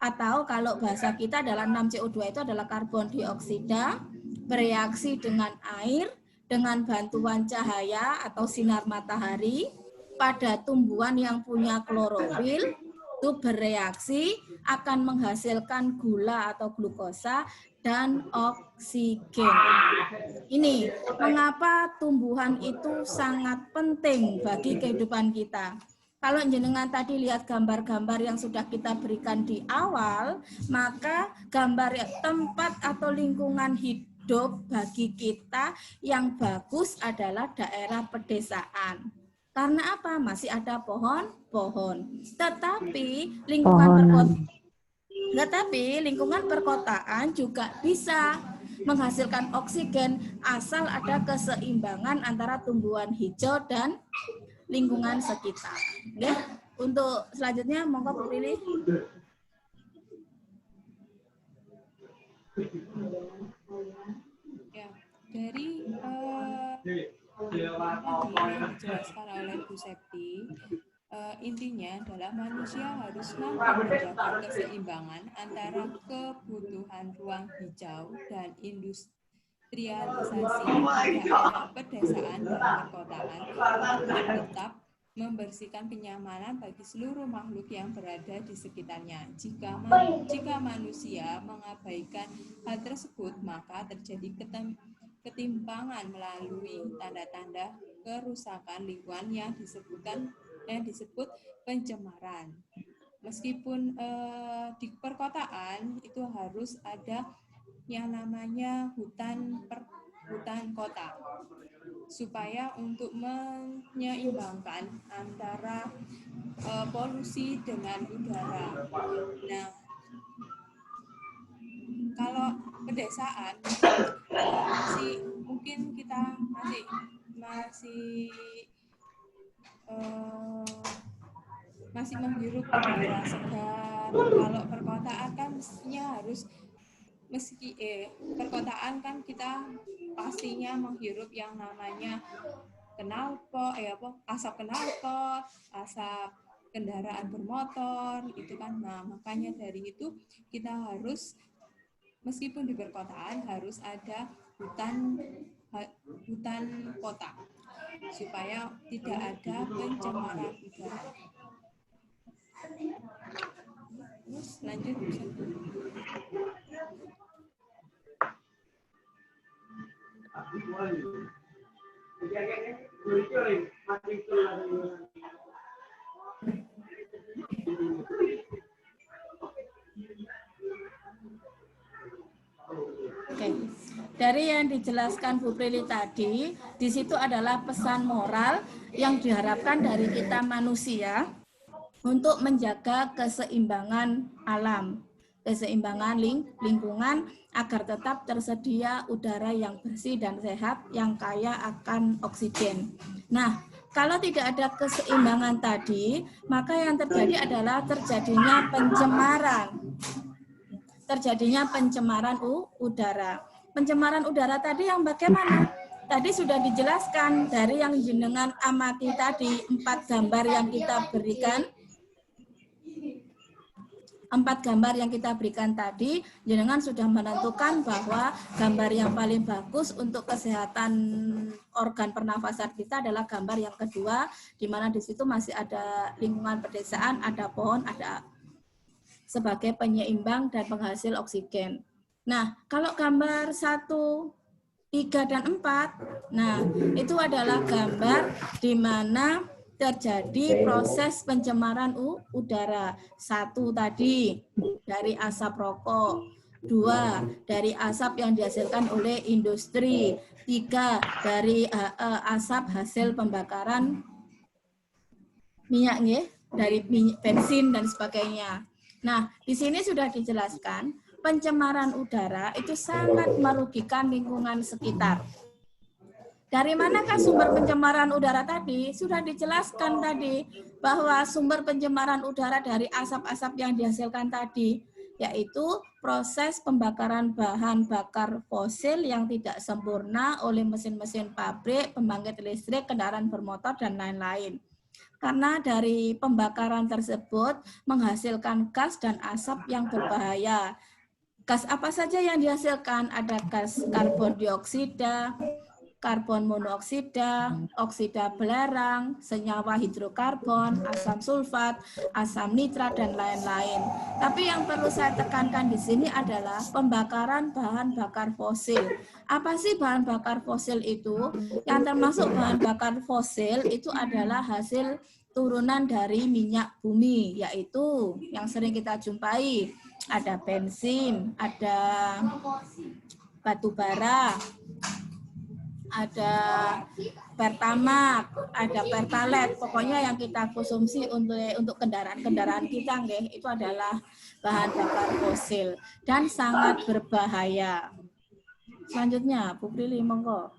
atau kalau bahasa kita adalah 6 CO2 itu adalah karbon dioksida, bereaksi dengan air, dengan bantuan cahaya atau sinar matahari, pada tumbuhan yang punya klorofil, itu bereaksi akan menghasilkan gula atau glukosa dan oksigen. Ini mengapa tumbuhan itu sangat penting bagi kehidupan kita. Kalau jenengan tadi lihat gambar-gambar yang sudah kita berikan di awal, maka gambar tempat atau lingkungan hidup bagi kita yang bagus adalah daerah pedesaan. Karena apa? Masih ada pohon-pohon. Tetapi lingkungan perkotaan juga bisa menghasilkan oksigen asal ada keseimbangan antara tumbuhan hijau dan lingkungan sekitar. Oke? Untuk selanjutnya monggo Bu Lili. Ya, dari yang dijelaskan oleh Bu Septi, intinya adalah manusia harus mampu menjaga keseimbangan antara kebutuhan ruang hijau dan industrialisasi daerah pedesaan dan perkotaan untuk tetap membersihkan kenyamanan bagi seluruh makhluk yang berada di sekitarnya. Jika manusia mengabaikan hal tersebut, maka terjadi ketimpangan melalui tanda-tanda kerusakan lingkungan yang disebut pencemaran. Meskipun di perkotaan itu harus ada yang namanya hutan kota, supaya untuk menyeimbangkan antara polusi dengan udara. Nah, kalau pedesaan mungkin kita masih masih menghirup udara segar. Kalau perkotaan kan mestinya harus perkotaan kan kita pastinya menghirup yang namanya asap knalpot, asap kendaraan bermotor itu kan. Nah, makanya dari itu kita harus meskipun di perkotaan harus ada hutan kota supaya tidak ada pencemaran udara. Terus lanjut. Oke. Dari yang dijelaskan Bu Prilly tadi, di situ adalah pesan moral yang diharapkan dari kita manusia untuk menjaga keseimbangan alam, keseimbangan lingkungan agar tetap tersedia udara yang bersih dan sehat yang kaya akan oksigen. Nah, kalau tidak ada keseimbangan tadi, maka yang terjadi adalah terjadinya pencemaran udara. Pencemaran udara tadi yang bagaimana? Tadi sudah dijelaskan dari yang jenengan amati tadi, 4 gambar yang kita berikan. 4 gambar yang kita berikan tadi, jenengan sudah menentukan bahwa gambar yang paling bagus untuk kesehatan organ pernafasan kita adalah gambar yang kedua, di mana di situ masih ada lingkungan pedesaan, ada pohon, ada sebagai penyeimbang dan penghasil oksigen. Nah, kalau gambar 1, 3, dan 4, nah itu adalah gambar di mana terjadi proses pencemaran udara. 1 tadi dari asap rokok, 2 dari asap yang dihasilkan oleh industri, 3 dari asap hasil pembakaran minyak, dari bensin dan sebagainya. Nah, di sini sudah dijelaskan pencemaran udara itu sangat merugikan lingkungan sekitar. Dari manakah sumber pencemaran udara tadi? Sudah dijelaskan tadi bahwa sumber pencemaran udara dari asap-asap yang dihasilkan tadi, yaitu proses pembakaran bahan bakar fosil yang tidak sempurna oleh mesin-mesin pabrik, pembangkit listrik, kendaraan bermotor, dan lain-lain. Karena dari pembakaran tersebut menghasilkan gas dan asap yang berbahaya. Gas apa saja yang dihasilkan? Ada gas karbon dioksida, karbon monoksida, oksida belerang, senyawa hidrokarbon, asam sulfat, asam nitrat, dan lain-lain. Tapi yang perlu saya tekankan di sini adalah pembakaran bahan bakar fosil. Apa sih bahan bakar fosil itu? Yang termasuk bahan bakar fosil itu adalah hasil turunan dari minyak bumi, yaitu yang sering kita jumpai. Ada bensin, ada batu bara, ada pertamax, ada pertalite. Pokoknya yang kita konsumsi untuk kendaraan-kendaraan kita itu adalah bahan bakar fosil dan sangat berbahaya. Selanjutnya, Bu Prilly, monggo.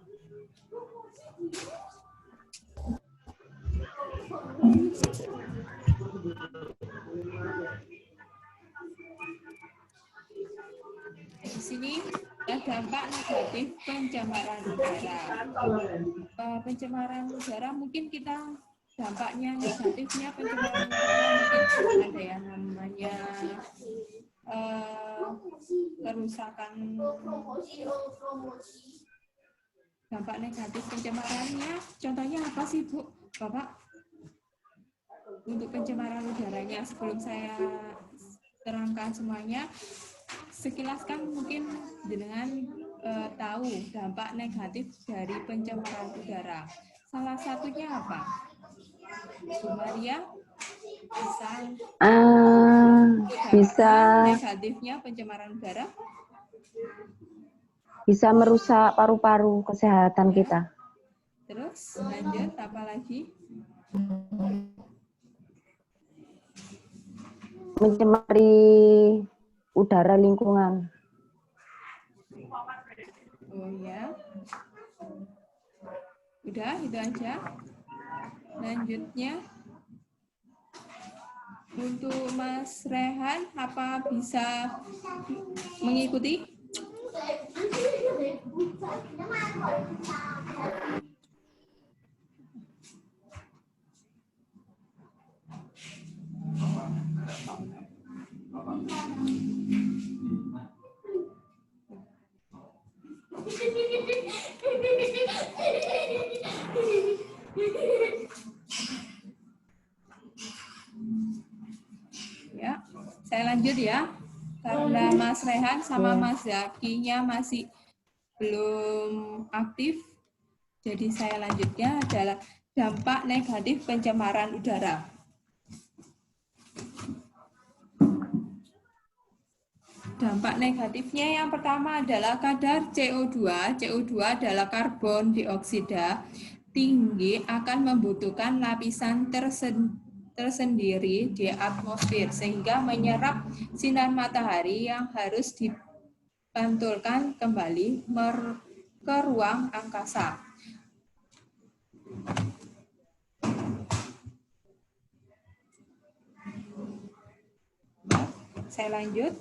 Di sini ada dampak negatif pencemaran udara. Pencemaran udara mungkin kita dampaknya negatifnya pencemaran udara mungkin ada yang namanya kerusakan. Dampak negatif pencemarannya, contohnya apa sih Bu, Bapak? Untuk pencemaran udaranya sebelum saya terangkan semuanya, sekilas kan mungkin jenengan tahu dampak negatif dari pencemaran udara. Salah satunya apa? Bu Maria bisa negatifnya pencemaran udara? Bisa merusak paru-paru kesehatan kita. Terus lanjut apa lagi? Mencemari udara lingkungan. Oh ya. Udah, itu aja. Lanjutnya, untuk Mas Rehan, apa bisa mengikuti? Ya, saya lanjut ya. Karena Mas Rehan sama Mas Zakinya masih belum aktif, jadi saya lanjutnya adalah dampak negatif pencemaran udara. Dampak negatifnya yang pertama adalah kadar CO2. CO2 adalah karbon dioksida tinggi akan membutuhkan lapisan tersendiri di atmosfer sehingga menyerap sinar matahari yang harus dipantulkan kembali ke ruang angkasa. Saya lanjut.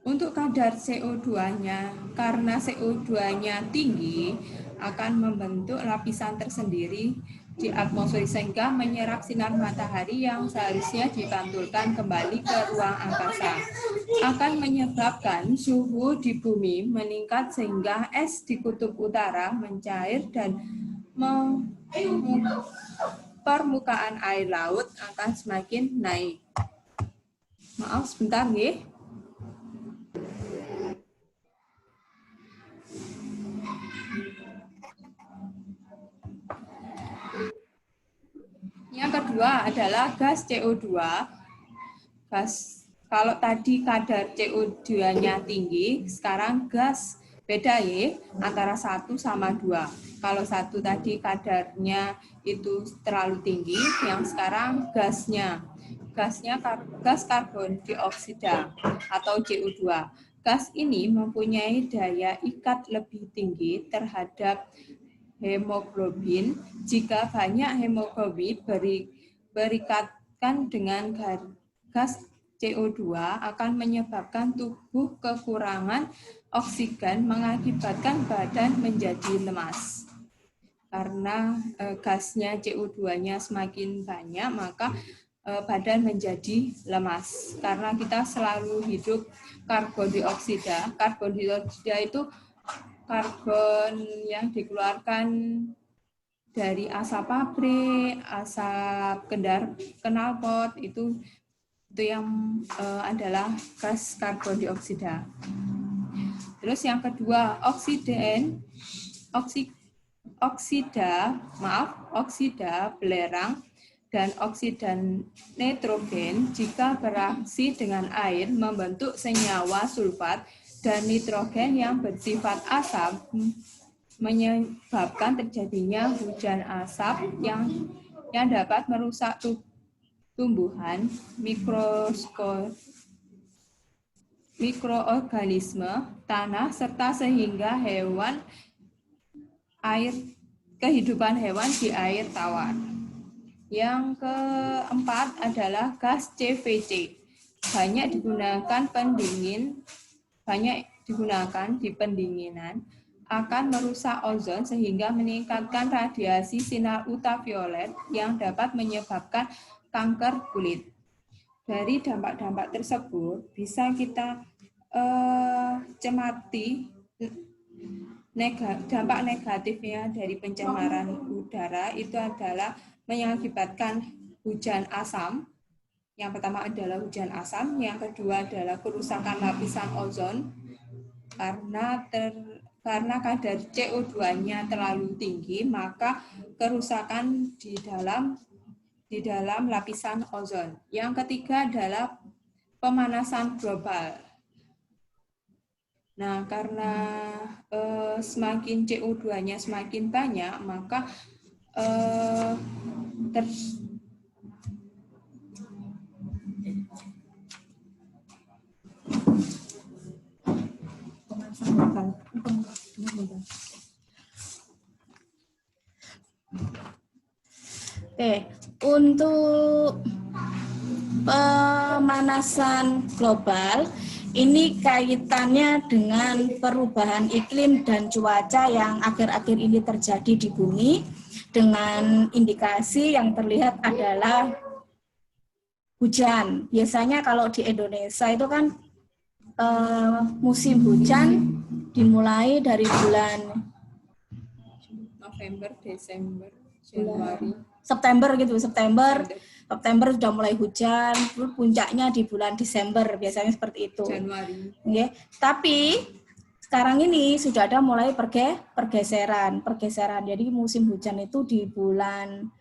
Untuk kadar CO2-nya, karena CO2-nya tinggi, akan membentuk lapisan tersendiri di atmosfer sehingga menyerap sinar matahari yang seharusnya dipantulkan kembali ke ruang angkasa. Akan menyebabkan suhu di bumi meningkat sehingga es di kutub utara mencair dan permukaan air laut akan semakin naik. Maaf, sebentar nih. Yang kedua adalah gas CO2. Kalau tadi kadar CO2-nya tinggi, sekarang gas beda ya, antara 1 sama 2. Kalau 1 tadi kadarnya itu terlalu tinggi, yang sekarang gasnya gas karbon dioksida atau CO2. Gas ini mempunyai daya ikat lebih tinggi terhadap hemoglobin. Jika banyak hemoglobin berikatkan dengan gas CO2 akan menyebabkan tubuh kekurangan oksigen mengakibatkan badan menjadi lemas. Karena gasnya CO2-nya semakin banyak, maka badan menjadi lemas. Karena kita selalu hidup karbon dioksida. Karbon dioksida itu karbon yang dikeluarkan dari asap pabrik, asap knalpot, itu yang adalah gas karbon dioksida. Terus yang kedua, oksida belerang dan oksida nitrogen jika bereaksi dengan air membentuk senyawa sulfat dan nitrogen yang bersifat asam menyebabkan terjadinya hujan asap yang dapat merusak tumbuhan, mikroorganisme, tanah, serta sehingga kehidupan hewan di air tawar. Yang keempat adalah gas CVC. Banyak digunakan di pendinginan, akan merusak ozon sehingga meningkatkan radiasi sinar ultraviolet yang dapat menyebabkan kanker kulit. Dari dampak-dampak tersebut bisa kita cermati dampak negatifnya dari pencemaran udara itu adalah mengakibatkan hujan asam. Yang pertama adalah hujan asam, yang kedua adalah kerusakan lapisan ozon karena kadar CO2-nya terlalu tinggi, maka kerusakan di dalam lapisan ozon. Yang ketiga adalah pemanasan global. Nah, karena semakin CO2-nya semakin banyak, maka Oke, untuk pemanasan global ini kaitannya dengan perubahan iklim dan cuaca yang akhir-akhir ini terjadi di bumi, dengan indikasi yang terlihat adalah hujan. Biasanya kalau di Indonesia itu kan musim hujan dimulai dari bulan November, Desember, Januari, September gitu. September sudah mulai hujan, puncaknya di bulan Desember, biasanya seperti itu. Januari. Oke. Tapi sekarang ini sudah ada mulai pergeseran. Jadi musim hujan itu di bulan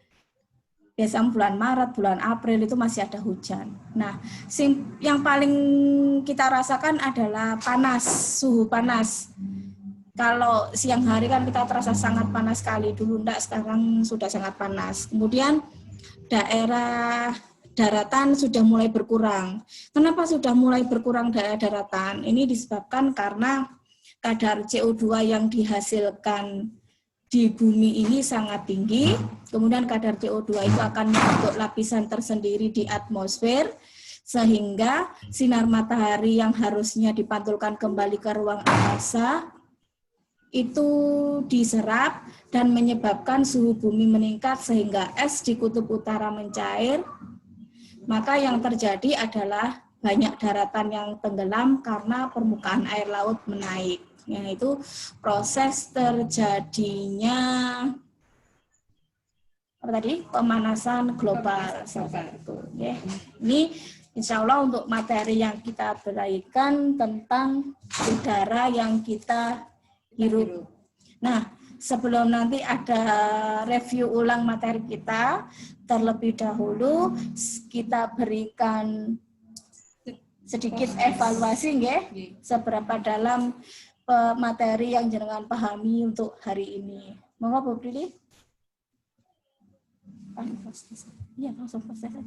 biasanya bulan Maret, bulan April itu masih ada hujan. Nah, yang paling kita rasakan adalah panas, suhu panas. Kalau siang hari kan kita terasa sangat panas sekali, dulu enggak, sekarang sudah sangat panas. Kemudian daerah daratan sudah mulai berkurang. Kenapa sudah mulai berkurang daerah daratan? Ini disebabkan karena kadar CO2 yang dihasilkan di bumi ini sangat tinggi, kemudian kadar CO2 itu akan membentuk lapisan tersendiri di atmosfer, sehingga sinar matahari yang harusnya dipantulkan kembali ke ruang angkasa, itu diserap dan menyebabkan suhu bumi meningkat sehingga es di kutub utara mencair. Maka yang terjadi adalah banyak daratan yang tenggelam karena permukaan air laut menaik. Yaitu proses terjadinya pemanasan global. Ini insya Allah untuk materi yang kita berikan tentang udara yang kita hirup. Nah, sebelum nanti ada review ulang materi kita, terlebih dahulu kita berikan sedikit evaluasi seberapa dalam materi yang jenengan pahami untuk hari ini. Monggo Bu Prilly. Iya, langsung proses saja.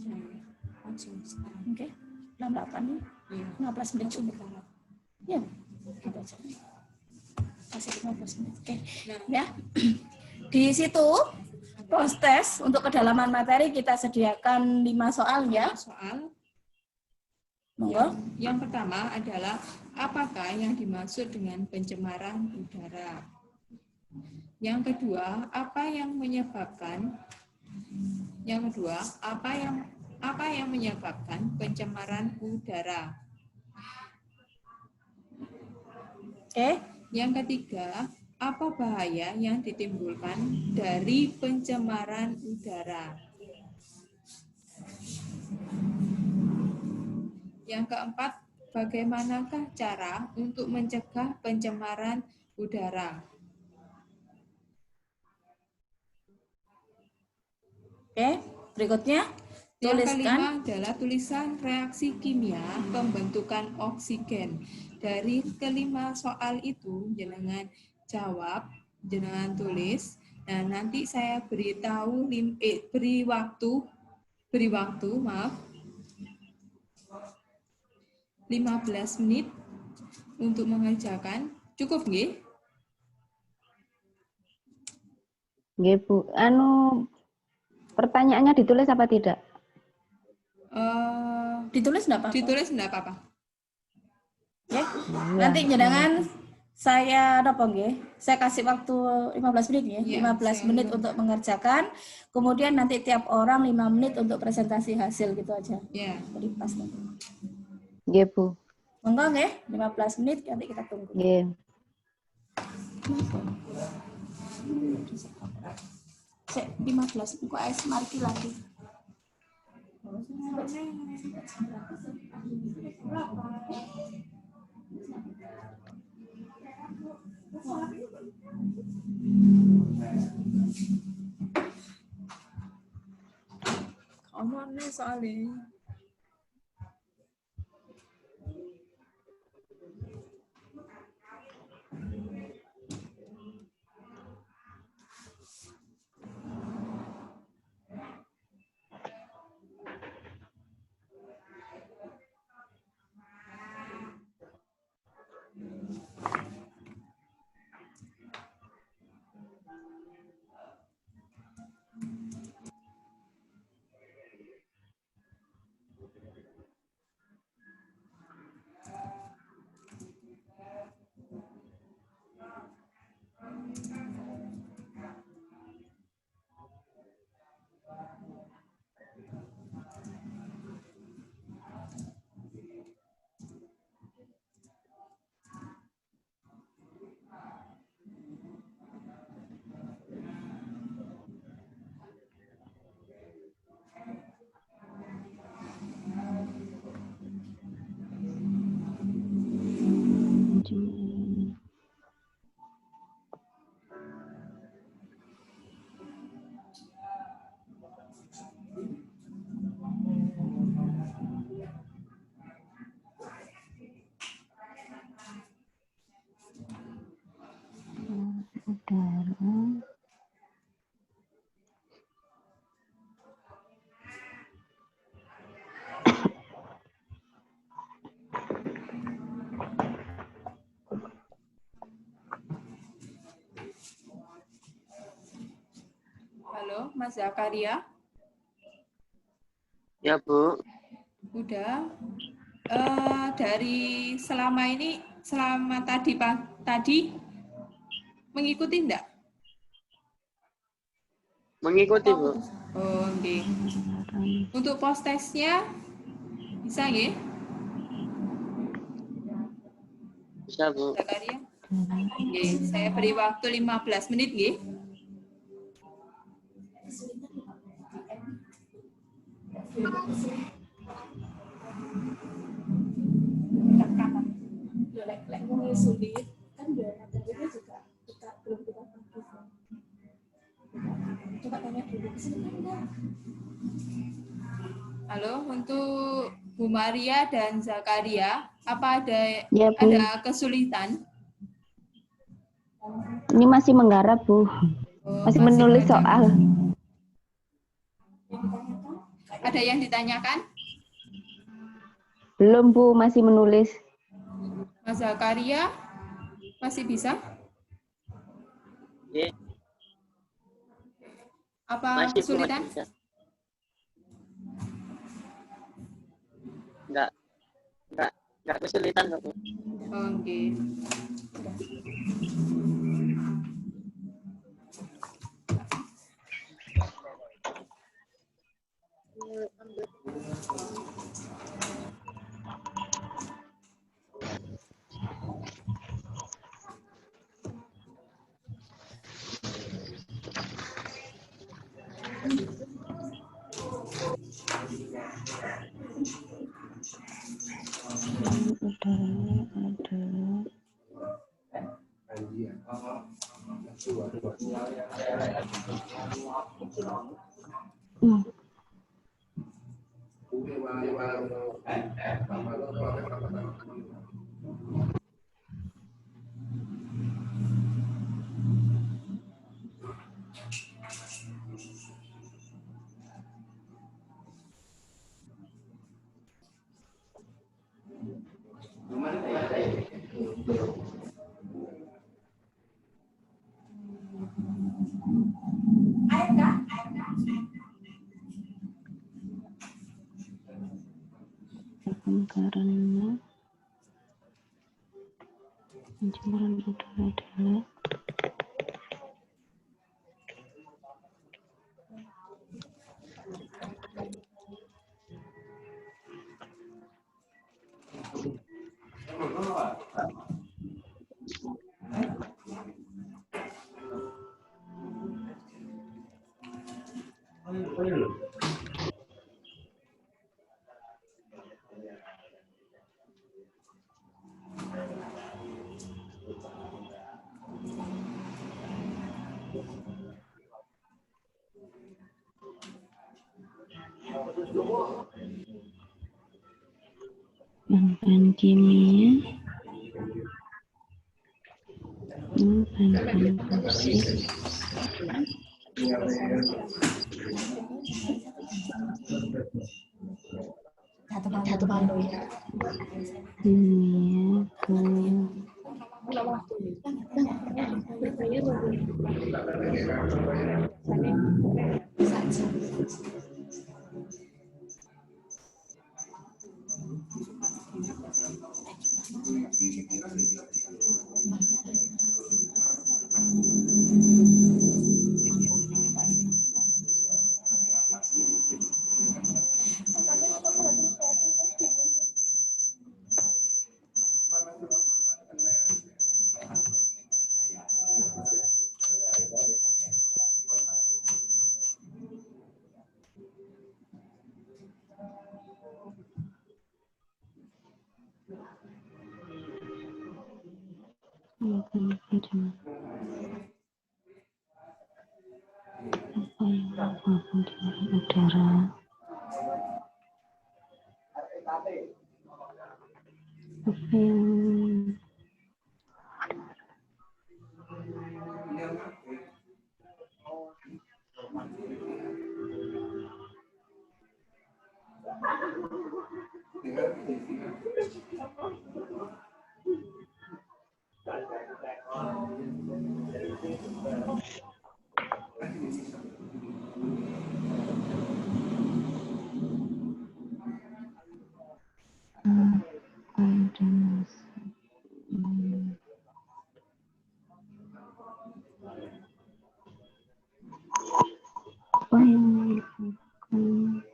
Oke. 68 nih. 15 menit cukup. Ya, kita aja. Masih 15 menit. Oke. Ya. Di situ proses untuk kedalaman materi kita sediakan 5 soal ya. Soal. Yang pertama adalah apakah yang dimaksud dengan pencemaran udara? Yang kedua, apa yang menyebabkan pencemaran udara? Yang ketiga, apa bahaya yang ditimbulkan dari pencemaran udara? Yang keempat, bagaimanakah cara untuk mencegah pencemaran udara? Berikutnya yang kelima adalah tulisan reaksi kimia pembentukan oksigen. Dari kelima soal itu jenengan jawab, jenengan tulis. Nah, nanti saya beri waktu 15 menit untuk mengerjakan. Cukup nggih? Nggih, Bu. Pertanyaannya ditulis apa tidak? Ditulis enggak apa-apa. Ditulis enggak apa-apa. Ya. Nanti jenengan saya saya kasih waktu 15 menit ya. 15 menit untuk mengerjakan. Kemudian nanti tiap orang 5 menit untuk presentasi hasil gitu aja. Iya. Jadi pas nanti. Nggih, Bu. Monggo nggih, 15 menit nanti kita tunggu. Nggih. Sek 15 kok marki lagi. Omongnya soalnya. Halo, Mas Zakaria. Ya, Bu. Udah. Dari selama tadi mengikuti enggak? Mengikuti, Bu. Oh, oke. Untuk post testnya bisa ya? Bisa, Bu. Zakaria. Oke, saya beri waktu 15 menit ya. Lek sulit kan biaya materinya juga kita belum kita pakai. Coba tanya dulu sebentar. Halo, untuk Bu Maria dan Zakaria, apa ada Ya, Bu. ada kesulitan? Ini masih menggarap, Bu. Masih menulis soal. Ada yang ditanyakan? Belum, Bu, masih menulis. Mas Zakaria, masih bisa? Ya. Apa Masih, Bu, kesulitan? masih bisa. Enggak kesulitan, Bu. Oke. Karena pencemaran udara adalah bahan kimia, bahan fosil, kimia, udara, Apa yang dilakukan?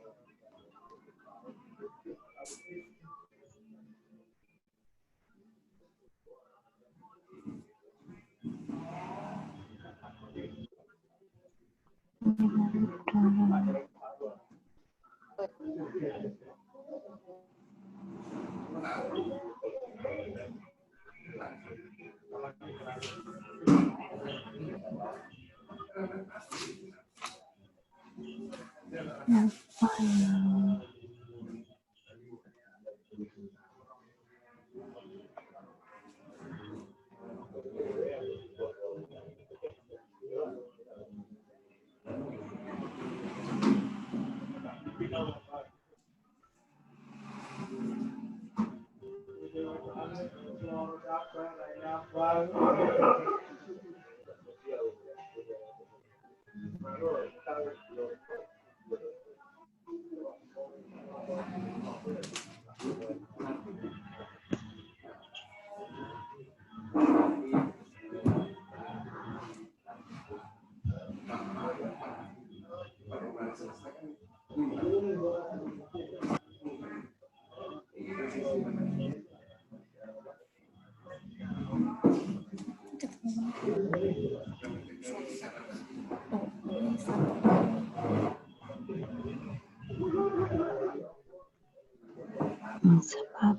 Sebab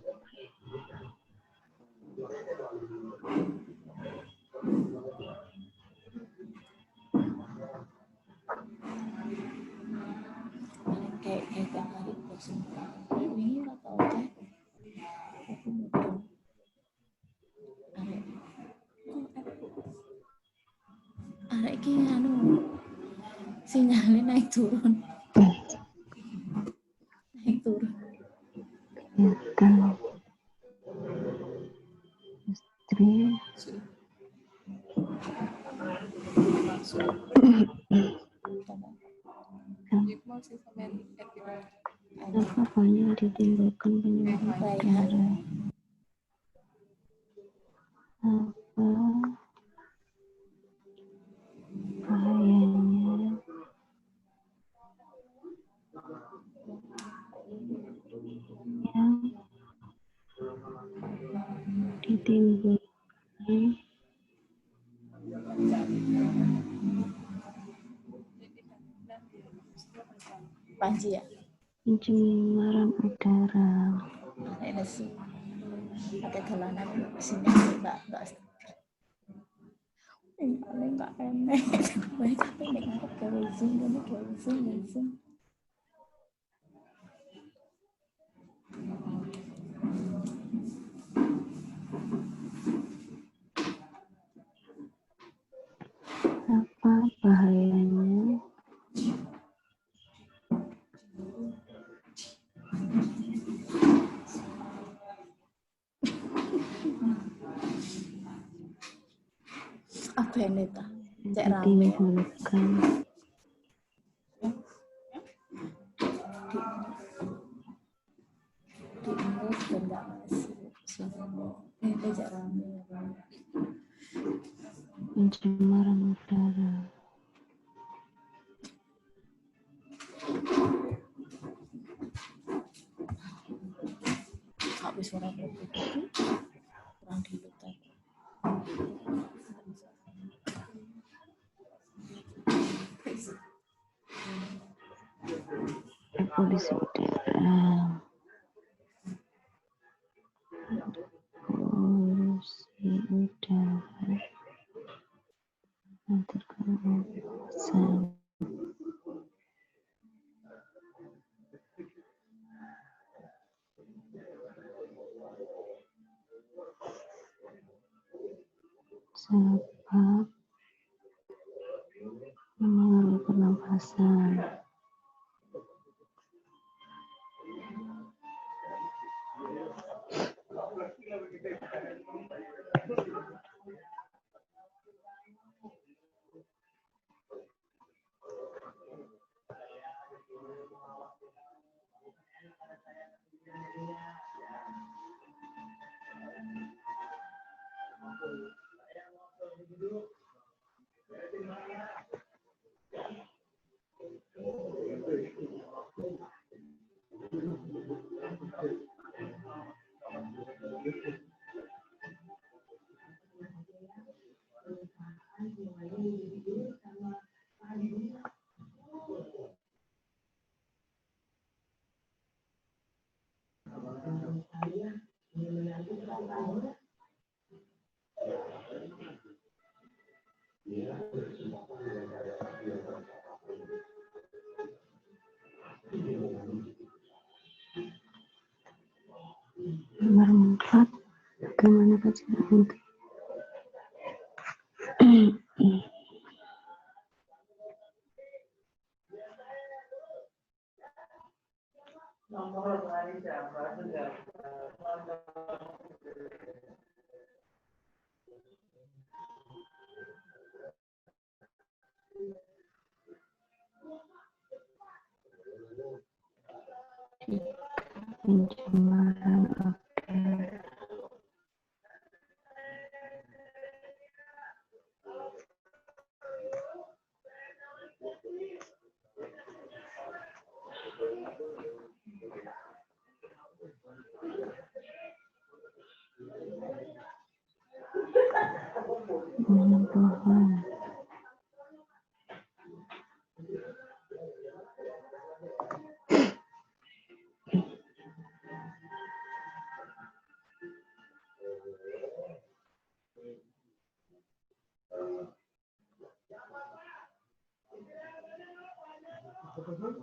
kayak tiap hari bosan ini atau teh aku mungkin arek iki anu sinyalnya naik turun kegiatan istri apa banyak ditimbulkan penyakit darah? Apa bahayanya yang ditimbulkan panji ya pencemaran udara? ada sih pakai dolanan sini mbak enggak enak baik tapi enggak kalau zoom ini kalau zoom Apa bahayanya apa ini ta cek rame ditimbulkan diingat dan nggak masuk ini cek rame pencemaran udara? habis suara itu kurang dilutar Polusi udara. Polusi udara yang terkena pernapasan. Sebab mengalami pernapasan. Nomor 4, bagaimana cara untuk pencemaran udara? Pohon.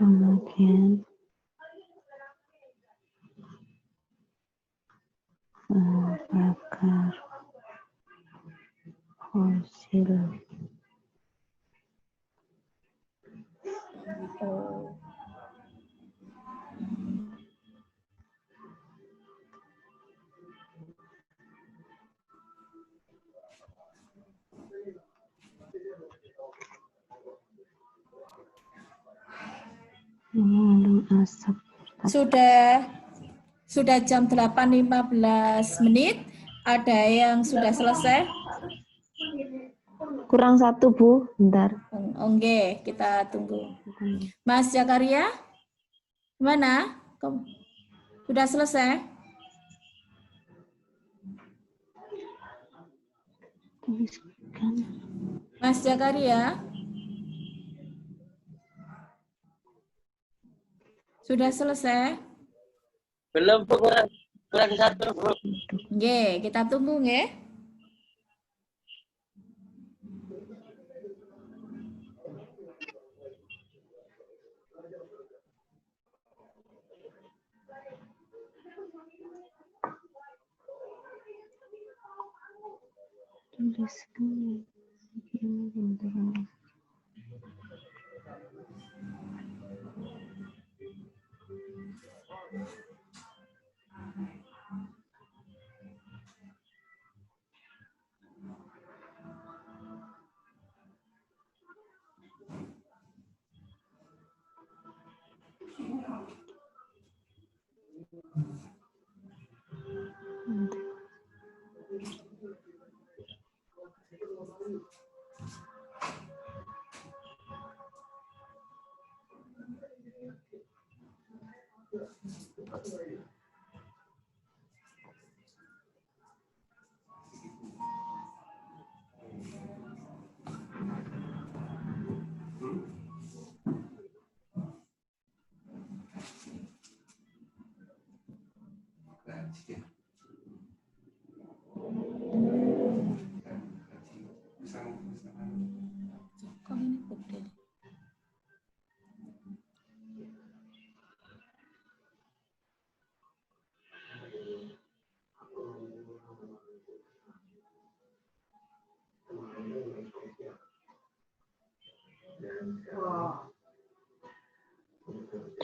Kemudian bakar fosil. Mengandung asap. Sudah jam 8.15 menit. Ada yang sudah selesai? Kurang 1, Bu. Bentar. Oke, kita tunggu. Mas Zakaria, mana? Sudah selesai? Mas Zakaria? Sudah selesai? Belum, Bu. Kurang 1, Bu. Oke, kita tunggu, nggih. Tuliskan.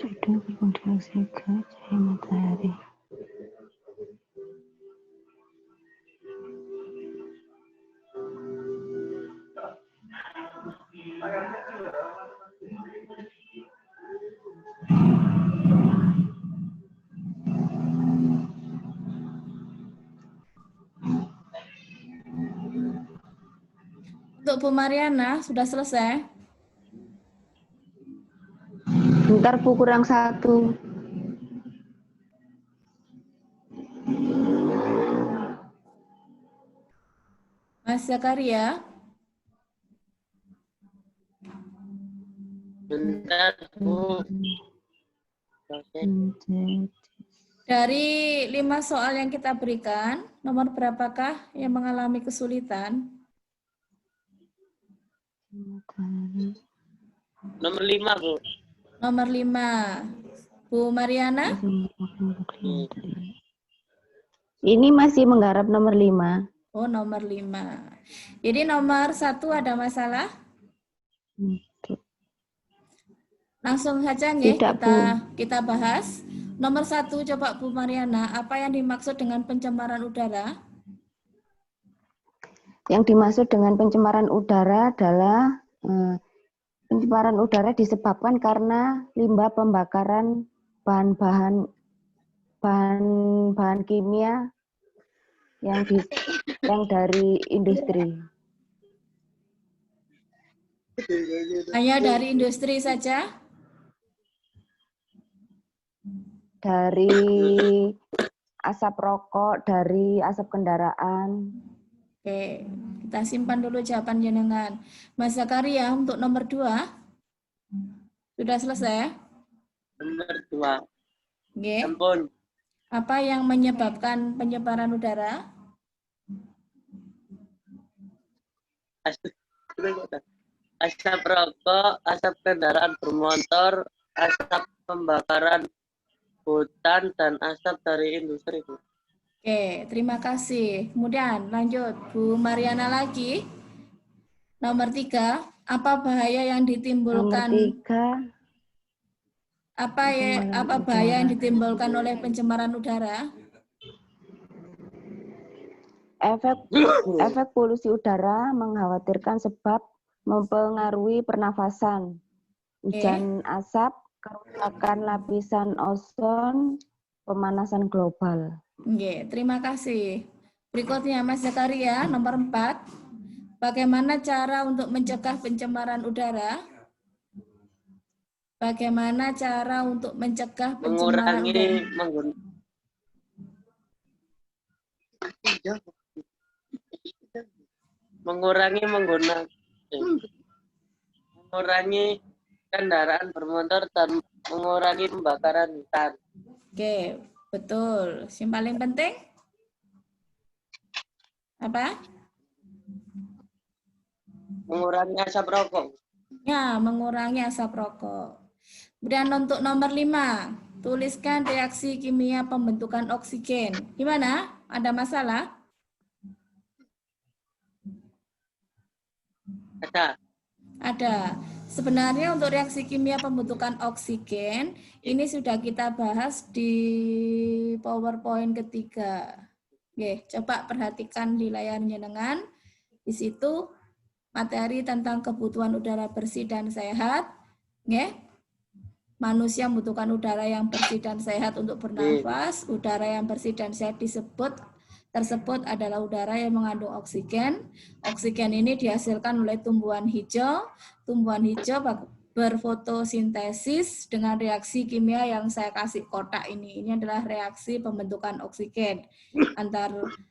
Sudah karbon dioksida cahaya matahari. Untuk Bu Mariana sudah selesai? Bentar Bu, kurang satu. Mas Zakaria? Bentar, Bu. Oke. Dari 5 soal yang kita berikan, nomor berapakah yang mengalami kesulitan? Nomor 5, Bu. Nomor 5. Bu Mariana? Ini masih menggarap nomor 5. Oh, nomor 5. Jadi nomor 1 ada masalah? Langsung saja nih kita bahas. Nomor 1, coba Bu Mariana, apa yang dimaksud dengan pencemaran udara? Yang dimaksud dengan pencemaran udara adalah pencemaran udara disebabkan karena limbah pembakaran bahan-bahan kimia yang dari industri. Hanya dari industri saja? Dari asap rokok, dari asap kendaraan. Oke, kita simpan dulu jawaban jenengan. Mas Zakaria, untuk nomor 2, sudah selesai? Nomor 2. Oke. Ampun. Apa yang menyebabkan penyebaran udara? Asap rokok, asap kendaraan bermotor, asap pembakaran hutan, dan asap dari industri. Oke, terima kasih. Kemudian lanjut, Bu Mariana lagi. Nomor 3, apa bahaya yang ditimbulkan? Nomor 3. Apa bahaya yang ditimbulkan oleh pencemaran udara? Efek polusi udara mengkhawatirkan sebab mempengaruhi pernafasan, hujan asap, kerusakan lapisan ozon, pemanasan global. Oke, terima kasih. Berikutnya Mas Zakaria, nomor 4. Bagaimana cara untuk mencegah pencemaran udara? Bagaimana cara untuk mencegah pencemaran udara? Mengurangi kendaraan bermotor dan mengurangi pembakaran hutan. Oke, betul. Yang paling penting apa? Mengurangi asap rokok. Ya, mengurangi asap rokok. Kemudian untuk nomor 5, tuliskan reaksi kimia pembentukan oksigen. Gimana? Ada masalah? Ada. Sebenarnya untuk reaksi kimia pembentukan oksigen, ini sudah kita bahas di PowerPoint ketiga. Oke, coba perhatikan di layar jenengan. Di situ materi tentang kebutuhan udara bersih dan sehat. Oke. Manusia membutuhkan udara yang bersih dan sehat untuk bernafas. Udara yang bersih dan sehat tersebut adalah udara yang mengandung oksigen. Oksigen ini dihasilkan oleh tumbuhan hijau. Tumbuhan hijau berfotosintesis dengan reaksi kimia yang saya kasih kotak ini. Ini adalah reaksi pembentukan oksigen.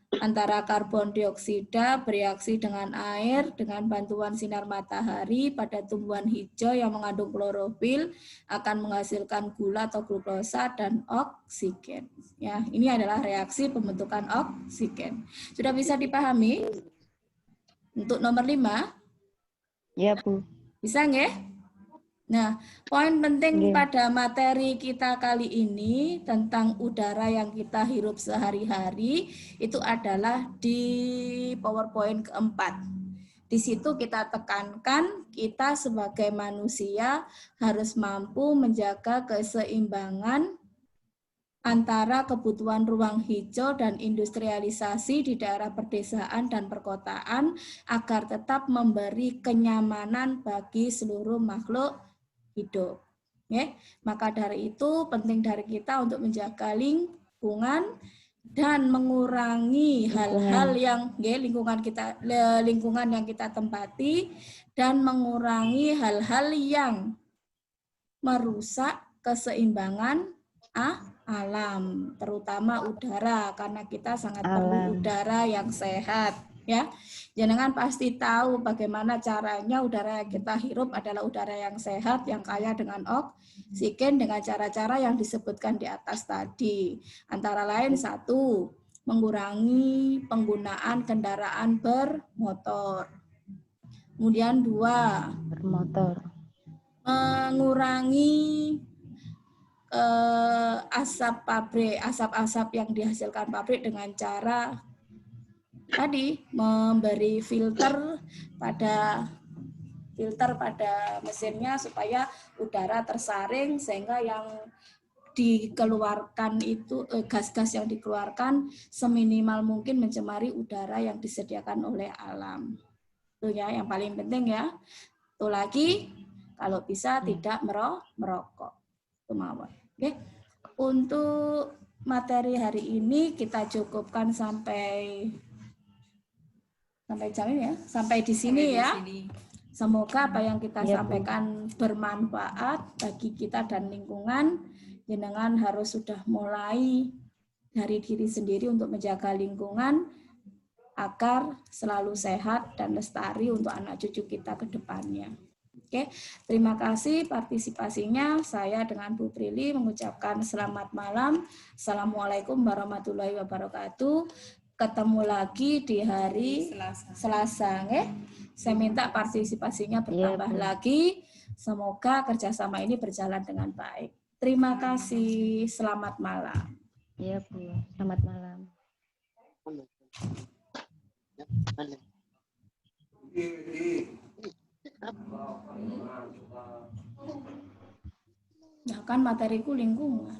Antara karbon dioksida bereaksi dengan air dengan bantuan sinar matahari pada tumbuhan hijau yang mengandung klorofil akan menghasilkan gula atau glukosa dan oksigen. Ya, ini adalah reaksi pembentukan oksigen. Sudah bisa dipahami? Untuk nomor 5? Ya, Bu. Bisa nggih? Nah, poin penting pada materi kita kali ini tentang udara yang kita hirup sehari-hari itu adalah di PowerPoint keempat. Di situ kita tekankan kita sebagai manusia harus mampu menjaga keseimbangan antara kebutuhan ruang hijau dan industrialisasi di daerah pedesaan dan perkotaan agar tetap memberi kenyamanan bagi seluruh makhluk hidup. Ya, maka dari itu penting dari kita untuk menjaga lingkungan dan mengurangi hal-hal yang lingkungan yang kita tempati dan mengurangi hal-hal yang merusak keseimbangan alam, terutama udara, karena kita sangat perlu udara yang sehat, ya. Jangan pasti tahu bagaimana caranya udara yang kita hirup adalah udara yang sehat, yang kaya dengan oksigen dengan cara-cara yang disebutkan di atas tadi. Antara lain 1, mengurangi penggunaan kendaraan bermotor. Kemudian 2, bermotor. Mengurangi asap-asap yang dihasilkan pabrik dengan cara tadi memberi filter pada mesinnya supaya udara tersaring sehingga yang dikeluarkan itu gas-gas yang dikeluarkan seminimal mungkin mencemari udara yang disediakan oleh alam. Itu ya yang paling penting ya. Itu lagi kalau bisa tidak merokok. Itu mawon. Oke. Untuk materi hari ini kita cukupkan sampai jam ini ya, sampai di sini ya. Semoga apa yang kita sampaikan bermanfaat bagi kita dan lingkungan. Jenengan harus sudah mulai dari diri sendiri untuk menjaga lingkungan agar selalu sehat dan lestari untuk anak cucu kita ke depannya. Oke, terima kasih partisipasinya. Saya dengan Bu Prilly mengucapkan selamat malam. Assalamualaikum warahmatullahi wabarakatuh. Ketemu lagi di hari Selasa. Saya minta partisipasinya bertambah lagi. Semoga kerjasama ini berjalan dengan baik. Terima kasih. Selamat malam. Iya, Bu. Selamat malam. Ya kan materiku lingkungan.